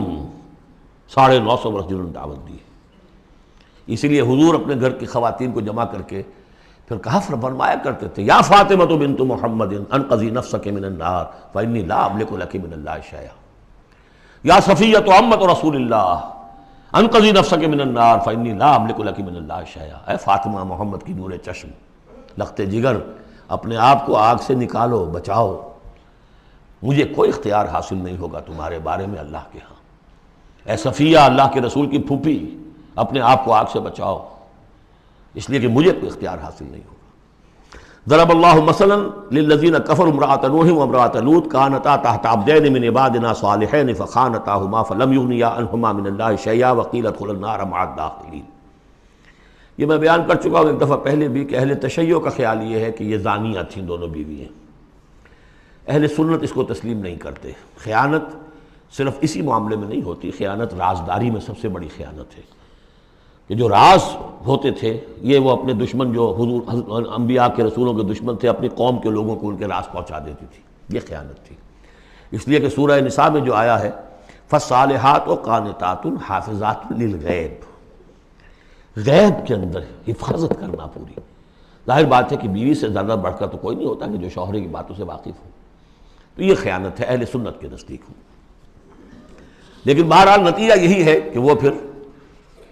950 برس جنہوں نے دعوت دی۔ اسی لیے حضور اپنے گھر کی خواتین کو جمع کر کے پھر کہا، فرمایا کرتے تھے، یا فاطمہ بنت محمد انقذی نفسک من النار فانی لا املک لک من اللہ شیئا، یا صفیۃ عمۃ رسول اللہ انقذی نفسک من النار فانی لا املک لک من اللہ شیئا، اے فاطمہ محمد کی نور چشم، لخت جگر، اپنے آپ کو آگ سے نکالو، بچاؤ، مجھے کوئی اختیار حاصل نہیں ہوگا تمہارے بارے میں اللہ کے ہاں۔ اے صفیہ، اللہ کے رسول کی پھوپھی، اپنے آپ کو آگ سے بچاؤ، اس لیے کہ مجھے کوئی اختیار حاصل نہیں ہوگا۔ ضرب اللہ مثلا للذین کفروا امرأۃ نوح وامرأۃ لوط کانتا تحت عبدین من عبادنا صالحین فخانتاہما فلم یغنیا عنہما من اللہ شیئا وقیل ادخلوا النار مع الداخلین۔ یہ میں بیان کر چکا ہوں ایک دفعہ پہلے بھی کہ اہل تشیع کا خیال یہ ہے کہ یہ زانیہ تھیں دونوں بیوییں، اہل سنت اس کو تسلیم نہیں کرتے۔ خیانت صرف اسی معاملے میں نہیں ہوتی، خیانت رازداری میں سب سے بڑی خیانت ہے، کہ جو راز ہوتے تھے یہ وہ اپنے دشمن جو حضور انبیاء کے رسولوں کے دشمن تھے اپنی قوم کے لوگوں کو ان کے راز پہنچا دیتی تھی، یہ خیانت تھی۔ اس لیے کہ سورہ نساء میں جو آیا ہے فالصالحات قانتات حافظات للغیب، غیب کے اندر حفاظت کرنا پوری۔ ظاہر بات ہے کہ بیوی سے زیادہ بڑھ کر تو کوئی نہیں ہوتا کہ جو شوہر کی باتوں سے واقف ہو، تو یہ خیانت ہے اہل سنت کے نزدیک ہو۔ لیکن بہرحال نتیجہ یہی ہے کہ وہ پھر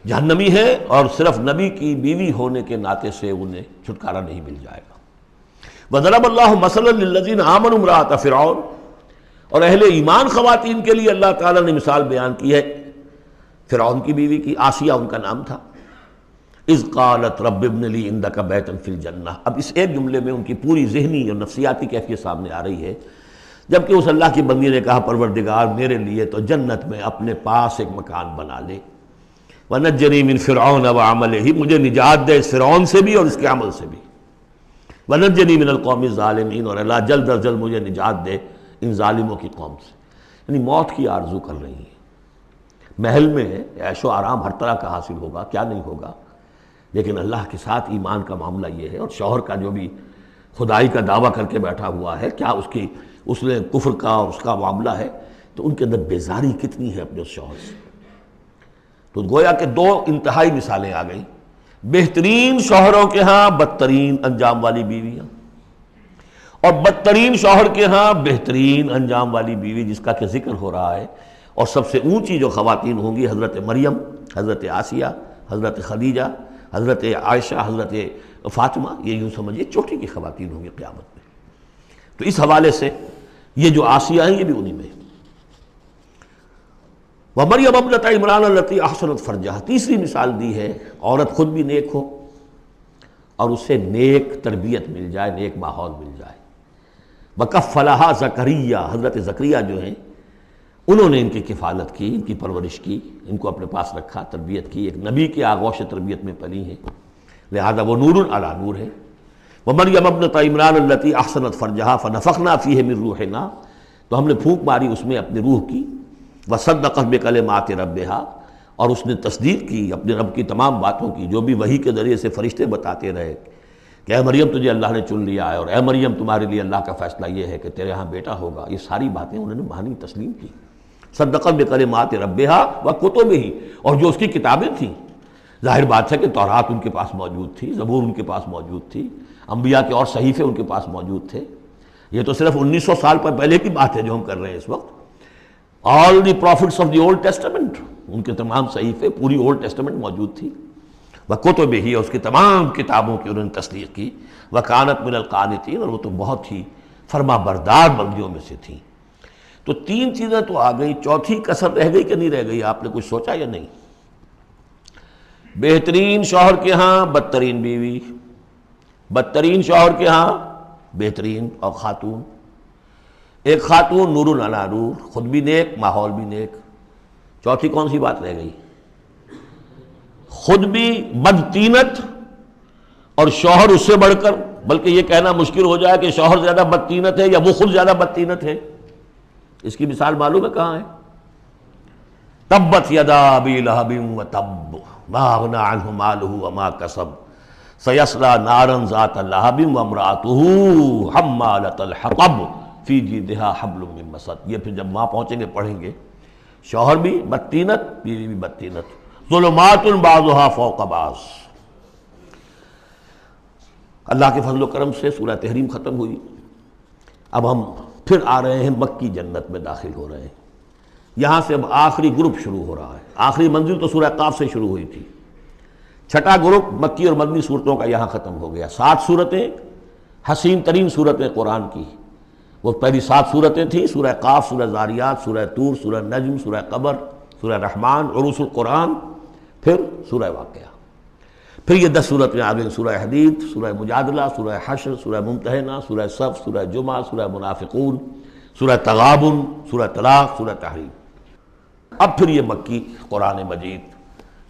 جہنمی ہے، اور صرف نبی کی بیوی ہونے کے ناطے سے انہیں چھٹکارا نہیں مل جائے گا۔ وضرب اللہ مثلا للذین آمنوا امرأۃ فرعون، اور اہل ایمان خواتین کے لیے اللہ تعالیٰ نے مثال بیان کی ہے فرعون کی بیوی کی، آسیہ ان کا نام تھا۔ اذ قالت رب ابن لی عندک بیتا فی الجنہ، اب اس ایک جملے میں ان کی پوری ذہنی اور نفسیاتی کیفیت سامنے آ رہی ہے، جبکہ اس اللہ کی بندی نے کہا پروردگار میرے لیے تو جنت میں اپنے پاس ایک مکان بنا لے، وَنَجَّنِي مِن فِرْعَوْنَ وَعَمَلِهِ، مجھے نجات دے اس فرعون سے بھی اور اس کے عمل سے بھی، وَنَجَّنِي مِنَ الْقَوْمِ الظَّالِمِينَ، اور اللہ جلد از جلد مجھے نجات دے ان ظالموں کی قوم سے۔ یعنی موت کی آرزو کر رہی ہیں، محل میں عیش و آرام ہر طرح کا حاصل ہوگا، کیا نہیں ہوگا، لیکن اللہ کے ساتھ ایمان کا معاملہ یہ ہے، اور شوہر کا جو بھی خدائی کا دعویٰ کر کے بیٹھا ہوا ہے، کیا اس نے کفر کا اور اس کا معاملہ ہے، تو ان کے اندر بیزاری کتنی ہے اپنے اس شوہر سے۔ تو گویا کہ 2 انتہائی مثالیں آ گئیں، بہترین شوہروں کے ہاں بدترین انجام والی بیویاں، اور بدترین شوہر کے ہاں بہترین انجام والی بیوی جس کا کہ ذکر ہو رہا ہے۔ اور سب سے اونچی جو خواتین ہوں گی حضرت مریم، حضرت آسیہ، حضرت خدیجہ، حضرت عائشہ، حضرت فاطمہ، یہ یوں سمجھیے چوٹی کی خواتین ہوں گی قیامت میں۔ تو اس حوالے سے یہ جو آسیہ ہیں یہ بھی انہی میں۔ وَمَرْيَمَ ابْنَتَ عِمْرَانَ الَّتِي أَحْصَنَتْ فَرْجَهَا، تیسری مثال دی ہے، عورت خود بھی نیک ہو اور اسے نیک تربیت مل جائے، نیک ماحول مل جائے۔ وَكَفَّلَهَا زَكَرِيَّا، حضرت زکریا جو ہیں انہوں نے ان کی کفالت کی، ان کی پرورش کی، ان کو اپنے پاس رکھا، تربیت کی، ایک نبی کے آغوش تربیت میں پلی ہیں، لہذا وہ نور علی نور ہے۔ وَمَرْيَمَ ابْنَتَ عِمْرَانَ الَّتِي أَحْصَنَتْ فَرْجَهَا فَنَفَخْنَا فِيهِ مِن رُوحِنَا، تو ہم نے پھونک ماری اس میں اپنے روح کی۔ وَصَدَّقَتْ بِكَلِمَاتِ رَبِّهَا، اور اس نے تصدیق کی اپنے رب کی تمام باتوں کی، جو بھی وحی کے ذریعے سے فرشتے بتاتے رہے کہ اے مریم تجھے اللہ نے چن لیا ہے، اور اے مریم تمہارے لیے اللہ کا فیصلہ یہ ہے کہ تیرے ہاں بیٹا ہوگا، یہ ساری باتیں انہوں نے مانی تسلیم کی۔ صدقت بکلمات ربها وکتبہ، اور جو اس کی کتابیں تھیں، ظاہر بات ہے کہ تورات ان کے پاس موجود تھی، زبور ان کے پاس موجود تھی، انبیاء کے اور صحیفے ان کے پاس موجود تھے۔ یہ تو صرف 1900 سال پہلے کی بات ہے جو ہم کر رہے ہیں اس وقت۔ All the prophets of the Old Testament, ان کے تمام صحیفے، پوری اولڈ ٹیسٹمنٹ موجود تھی۔ وکتبہ، اس کی تمام کتابوں کی انہوں نے تصدیق کی۔ وکانت من القانتین، اور وہ تو بہت ہی فرما بردار بندیوں میں سے تھیں۔ تو تین چیزیں تو آ گئی، چوتھی کسر رہ گئی کہ نہیں رہ گئی؟ آپ نے کچھ سوچا یا نہیں؟ بہترین شوہر کے ہاں بدترین بیوی، بدترین شوہر کے ہاں بہترین اور خاتون، ایک خاتون نور علی نور، خود بھی نیک ماحول بھی نیک۔ چوتھی کون سی بات رہ گئی؟ خود بھی بدتینت اور شوہر اس سے بڑھ کر، بلکہ یہ کہنا مشکل ہو جائے کہ شوہر زیادہ بدتینت ہے یا وہ خود زیادہ بدتینت ہے۔ اس کی مثال معلوم ہے کہاں ہے؟ تبت یدا ابی لہب وتب ما اغنی عنہ مالہ وما کسب سیصلی نارا ذات لہب وامرأتہ حمالۃ الحطب فی جیدہا حبل من مسد۔ یہ پھر جب وہاں پہنچیں گے پڑھیں گے، شوہر بھی بدتینت، بیوی بھی بدتینت، ظلمات بعضھا فوق بعض۔ اللہ کے فضل و کرم سے سورہ تحریم ختم ہوئی، اب ہم پھر آ رہے ہیں مکی جنت میں داخل ہو رہے ہیں۔ یہاں سے اب آخری گروپ شروع ہو رہا ہے۔ آخری منزل تو سورہ قاف سے شروع ہوئی تھی، چھٹا گروپ مکی اور مدنی صورتوں کا یہاں ختم ہو گیا۔ 7 صورتیں، حسین ترین صورتیں قرآن کی، وہ پہلی 7 صورتیں تھیں، سورہ قاف، سورہ ذاریات، سورہ طور، سورہ نجم، سورہ قمر، سورہ رحمان، عروس القرآن، پھر سورہ واقعہ۔ پھر یہ 10 صورتیں آ گئیں، سورہ حدید، سورہ مجادلہ، سورہ حشر، سورہ ممتحنہ، سورہ صف، سورہ جمعہ، سورہ منافقون، سورہ تغابن، سورہ طلاق، سورہ تحریم۔ اب پھر یہ مکی قرآن مجید،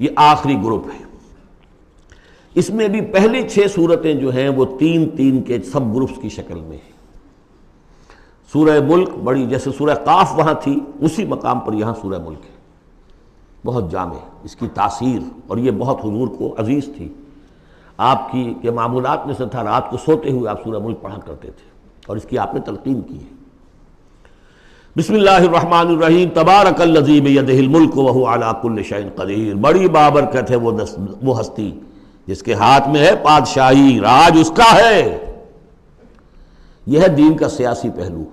یہ آخری گروپ ہے۔ اس میں بھی پہلی 6 صورتیں جو ہیں وہ 3 کے سب گروپس کی شکل میں ہیں۔ سورہ ملک بڑی، جیسے سورہ قاف وہاں تھی اسی مقام پر یہاں سورہ ملک ہے، بہت جامع، اس کی تاثیر، اور یہ بہت حضور کو عزیز تھی۔ آپ کی کے معمولات میں سے تھا، رات کو سوتے ہوئے آپ سورہ ملک پڑھا کرتے تھے، اور اس کی آپ نے تلقین کی ہے۔ بسم اللہ الرحمن الرحیم، تبارک الذی بیدہ الملک وہو علی کل شیء قدیر، بڑی بابرکت ہے وہ ہستی جس کے ہاتھ میں ہے بادشاہی، راج اس کا ہے۔ یہ ہے دین کا سیاسی پہلو،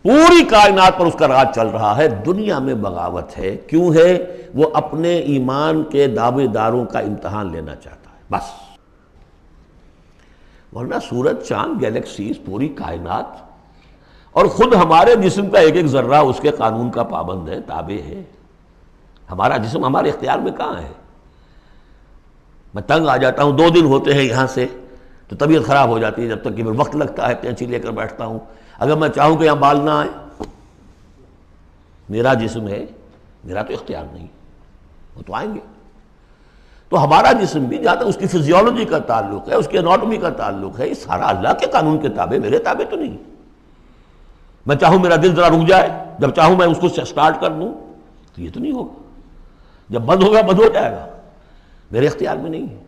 پوری کائنات پر اس کا راج چل رہا ہے۔ دنیا میں بغاوت ہے، کیوں ہے؟ وہ اپنے ایمان کے دعوے داروں کا امتحان لینا چاہتا ہے بس، ورنہ سورج، چاند، گیلیکسیز، پوری کائنات اور خود ہمارے جسم کا ایک ذرہ اس کے قانون کا پابند ہے، تابع ہے۔ ہمارا جسم ہمارے اختیار میں کہاں ہے؟ میں تنگ آ جاتا ہوں، 2 دن ہوتے ہیں یہاں سے تو طبیعت خراب ہو جاتی ہے، جب تک کہ وقت لگتا ہے کینچی لے کر بیٹھتا ہوں۔ اگر میں چاہوں کہ یہاں بال نہ آئے، میرا جسم ہے، میرا تو اختیار نہیں، وہ تو آئیں گے۔ تو ہمارا جسم بھی جہاں تک اس کی فزیولوجی کا تعلق ہے، اس کی اناٹومی کا تعلق ہے، یہ سارا اللہ کے قانون کے تابع، میرے تابع تو نہیں۔ میں چاہوں میرا دل ذرا رک جائے، جب چاہوں میں اس کو سٹارٹ کر دوں تو یہ تو نہیں ہوگا، جب بند ہوگا بند ہو جائے گا، میرے اختیار میں نہیں ہے۔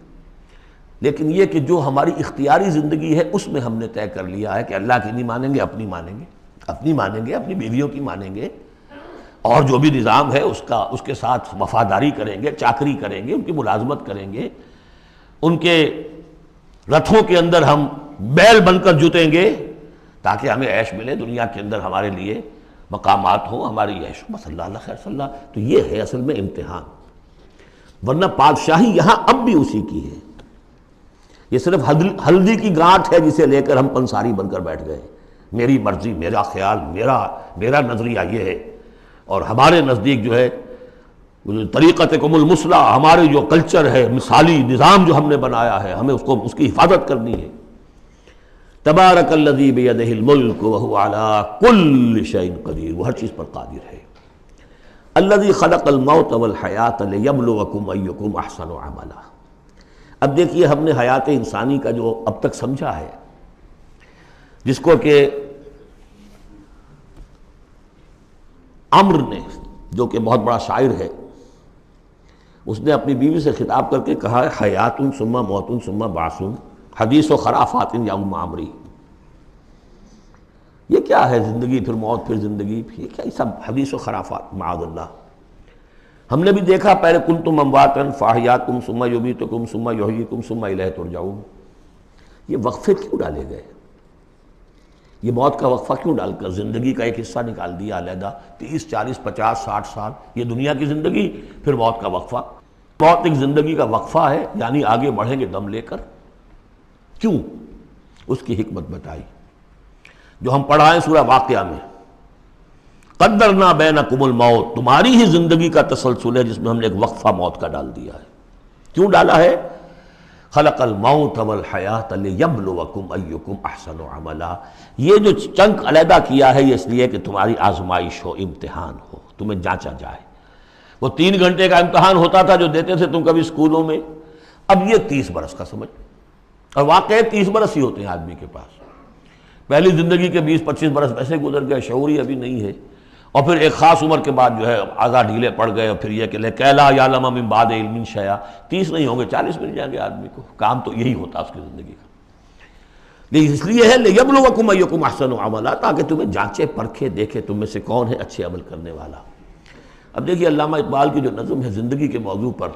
لیکن یہ کہ جو ہماری اختیاری زندگی ہے اس میں ہم نے طے کر لیا ہے کہ اللہ کی نہیں مانیں گے، اپنی مانیں گے، اپنی مانیں گے، اپنی بیویوں کی مانیں گے، اور جو بھی نظام ہے اس کے ساتھ وفاداری کریں گے، چاکری کریں گے، ان کی ملازمت کریں گے، ان کے رتھوں کے اندر ہم بیل بن کر جتیں گے تاکہ ہمیں عیش ملے، دنیا کے اندر ہمارے لیے مقامات ہوں، ہماری عیش، بس اللہ خیر صلی اللہ۔ تو یہ ہے اصل میں امتحان۔ ورنہ بادشاہی یہاں اب بھی اسی کی ہے. یہ صرف ہلدی کی گانٹھ ہے جسے لے کر ہم پنساری بن کر بیٹھ گئے. میری مرضی، میرا خیال، میرا نظریہ یہ ہے، اور ہمارے نزدیک جو ہے طریقتکم المثلیٰ، ہمارے جو کلچر ہے، مثالی نظام جو ہم نے بنایا ہے، ہمیں اس کی حفاظت کرنی ہے. تبارک الذی بیدہ الملک وہو علی کل شیء قدیر، وہ ہر چیز پر قادر ہے. الذی خلق الموت والحیاۃ لیبلوکم ایکم احسن عملا. اب دیکھیے ہم نے حیات انسانی کا جو اب تک سمجھا ہے، جس کو کہ عمر نے، جو کہ بہت بڑا شاعر ہے، اس نے اپنی بیوی سے خطاب کر کے کہا ہے حیات ثم موت ثم بعث حدیث و خرافات یا ام عمری. یہ کیا ہے زندگی پھر موت پھر زندگی، یہ کیا، یہ سب حدیث و خرافات معاذ اللہ. ہم نے بھی دیکھا پہلے کنتم امواتا فاحیاکم ثم یمیتکم ثم یحییکم ثم الیہ ترجعون. یہ وقفے کیوں ڈالے گئے؟ یہ موت کا وقفہ کیوں ڈال کر زندگی کا ایک حصہ نکال دیا علیحدہ؟ 30 40 50 60 سال یہ دنیا کی زندگی، پھر موت کا وقفہ. موت ایک زندگی کا وقفہ ہے، یعنی آگے بڑھیں گے دم لے کر. کیوں؟ اس کی حکمت بتائی جو ہم پڑھائیں سورہ واقعہ میں. قدرنا بینکم الموت، تمہاری ہی زندگی کا تسلسل ہے جس میں ہم نے ایک وقفہ موت کا ڈال دیا ہے. کیوں ڈالا ہے؟ خلق الموت والحیاۃ لیبلوکم ایکم احسن عملا. یہ جو چنک علیحدہ کیا ہے یہ اس لیے کہ تمہاری آزمائش ہو، امتحان ہو، تمہیں جانچا جائے. وہ 3 گھنٹے کا امتحان ہوتا تھا جو دیتے تھے تم کبھی اسکولوں میں، اب یہ 30 برس کا سمجھ. اور واقعی 30 برس ہی ہوتے ہیں آدمی کے پاس. پہلی زندگی کے 20 25 برس ویسے گزر گئے، شعوری ابھی نہیں ہے، اور پھر ایک خاص عمر کے بعد جو ہے اعضاء ڈھیلے پڑ گئے، اور پھر یہ کہ کیلا یعلم من بعد علم شیئا. 30 نہیں ہوں گے 40 مل جائیں گے آدمی کو. کام تو یہی ہوتا اس کی زندگی کا. لیکن اس لیے ہے لیبلوکم ایکم احسن عملا، تاکہ تمہیں جانچے پرکھے دیکھے تم میں سے کون ہے اچھے عمل کرنے والا. اب دیکھیے علامہ اقبال کی جو نظم ہے زندگی کے موضوع پر،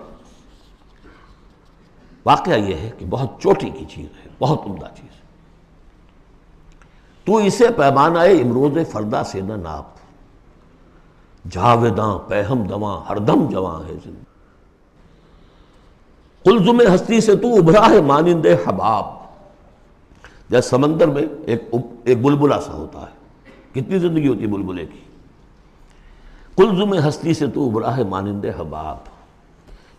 واقعہ یہ ہے کہ بہت چوٹی کی چیز ہے، بہت عمدہ چیز. تو اسے پیمانہ امروز فردا سے نہ ناپ، جاویداں پہم دواں ہر دم جواں ہے زندگی. قلزم ہستی سے تو ابھرا ہے مانند حباب. جیسے سمندر میں ایک بلبلا سا ہوتا ہے، کتنی زندگی ہوتی ہے بلبلے کی. قلزم ہستی سے تو ابھرا ہے مانند حباب،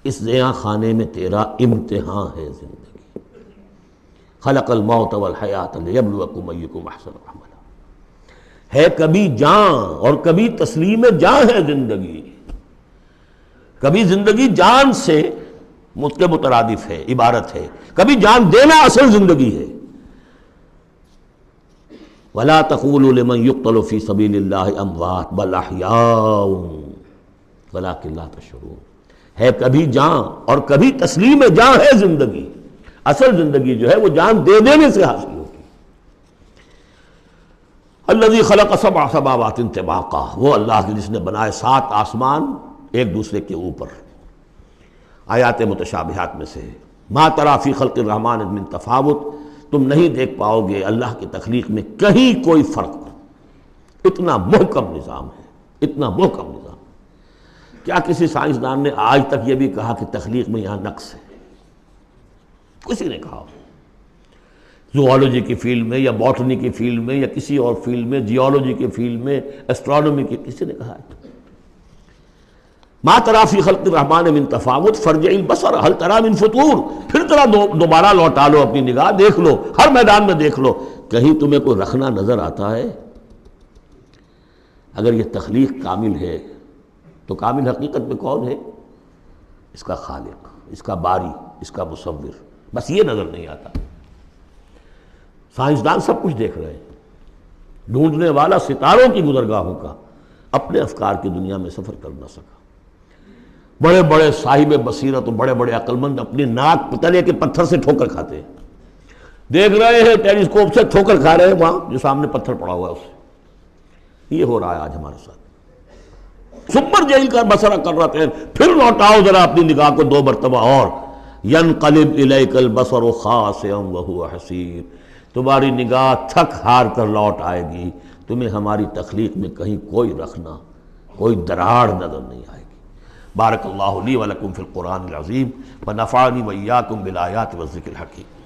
اس زیاں خانے میں تیرا امتحان ہے زندگی. خلق الموت والحیات لیبلوکم ایکم احسن عملا. ہے کبھی جان اور کبھی تسلیم جان ہے زندگی. کبھی زندگی جان سے مترادف ہے، عبارت ہے، کبھی جان دینا اصل زندگی ہے. وَلَا تَقُولُوا لِمَنْ يُقْتَلُ فِي سَبِيلِ اللَّهِ أَمْوَاتٌ بَلْ أَحْيَاءٌ وَلَكِنْ لَا تَشْعُرُونَ. ہے کبھی جان اور کبھی تسلیم جان ہے زندگی. اصل زندگی جو ہے وہ جان دے دینے سے حاصل ہوتی. الذی خلق 7 سماوات طباقا، وہ اللہ کی جس نے بنائے 7 آسمان ایک دوسرے کے اوپر. آیات متشابہات میں سے ما تری فی خلق الرحمن من تفاوت، تم نہیں دیکھ پاؤ گے اللہ کی تخلیق میں کہیں کوئی فرق. اتنا محکم نظام ہے، اتنا محکم نظام. کیا کسی سائنسدان نے آج تک یہ بھی کہا کہ تخلیق میں یہاں نقص ہے؟ کسی نے کہا؟ زوالوجی کی فیلڈ میں یا باٹنی کی فیلڈ میں یا کسی اور فیلڈ میں، جیولوجی کی فیلڈ میں، ایسٹرونومی کی، کسی نے کہا ہے؟ ما تری فی خلق الرحمن من تفاوت فارجع البصر هل تری من فطور. پھر ذرا دوبارہ لوٹا لو اپنی نگاہ، دیکھ لو، ہر میدان میں دیکھ لو، کہیں تمہیں کوئی رکھنا نظر آتا ہے؟ اگر یہ تخلیق کامل ہے تو کامل حقیقت میں کون ہے؟ اس کا خالق، اس کا باری، اس کا مصور. بس یہ نظر نہیں آتا. سائنسدان سب کچھ دیکھ رہے ہیں، ڈھونڈنے والا ستاروں کی گزرگاہوں کا اپنے افکار کی دنیا میں سفر کر نہ سکا. بڑے بڑے صاحب بصیرت و بڑے بڑے عقل مند اپنی ناک تلے کے پتھر سے ٹھوکر کھاتے ہیں. دیکھ رہے ہیں ٹیلیسکوپ سے ٹھوکر کھا رہے ہیں وہاں جو سامنے پتھر پڑا ہوا ہے اسے. یہ ہو رہا ہے آج ہمارے ساتھ. سپر جیل کا بسرا کر رہتے ہیں، پھر لوٹاؤ ذرا اپنی نگاہ کو 2 مرتبہ اور. ینقلب الیک البصر خاسئا وہو حسیر. تمہاری نگاہ تھک ہار کر لوٹ آئے گی، تمہیں ہماری تخلیق میں کہیں کوئی رکھنا، کوئی دراڑ نظر نہیں آئے گی. بارک اللہ لی ولکم فی القرآن العظیم ونفعنی وإیاکم بالآیات والذکر الحکیم۔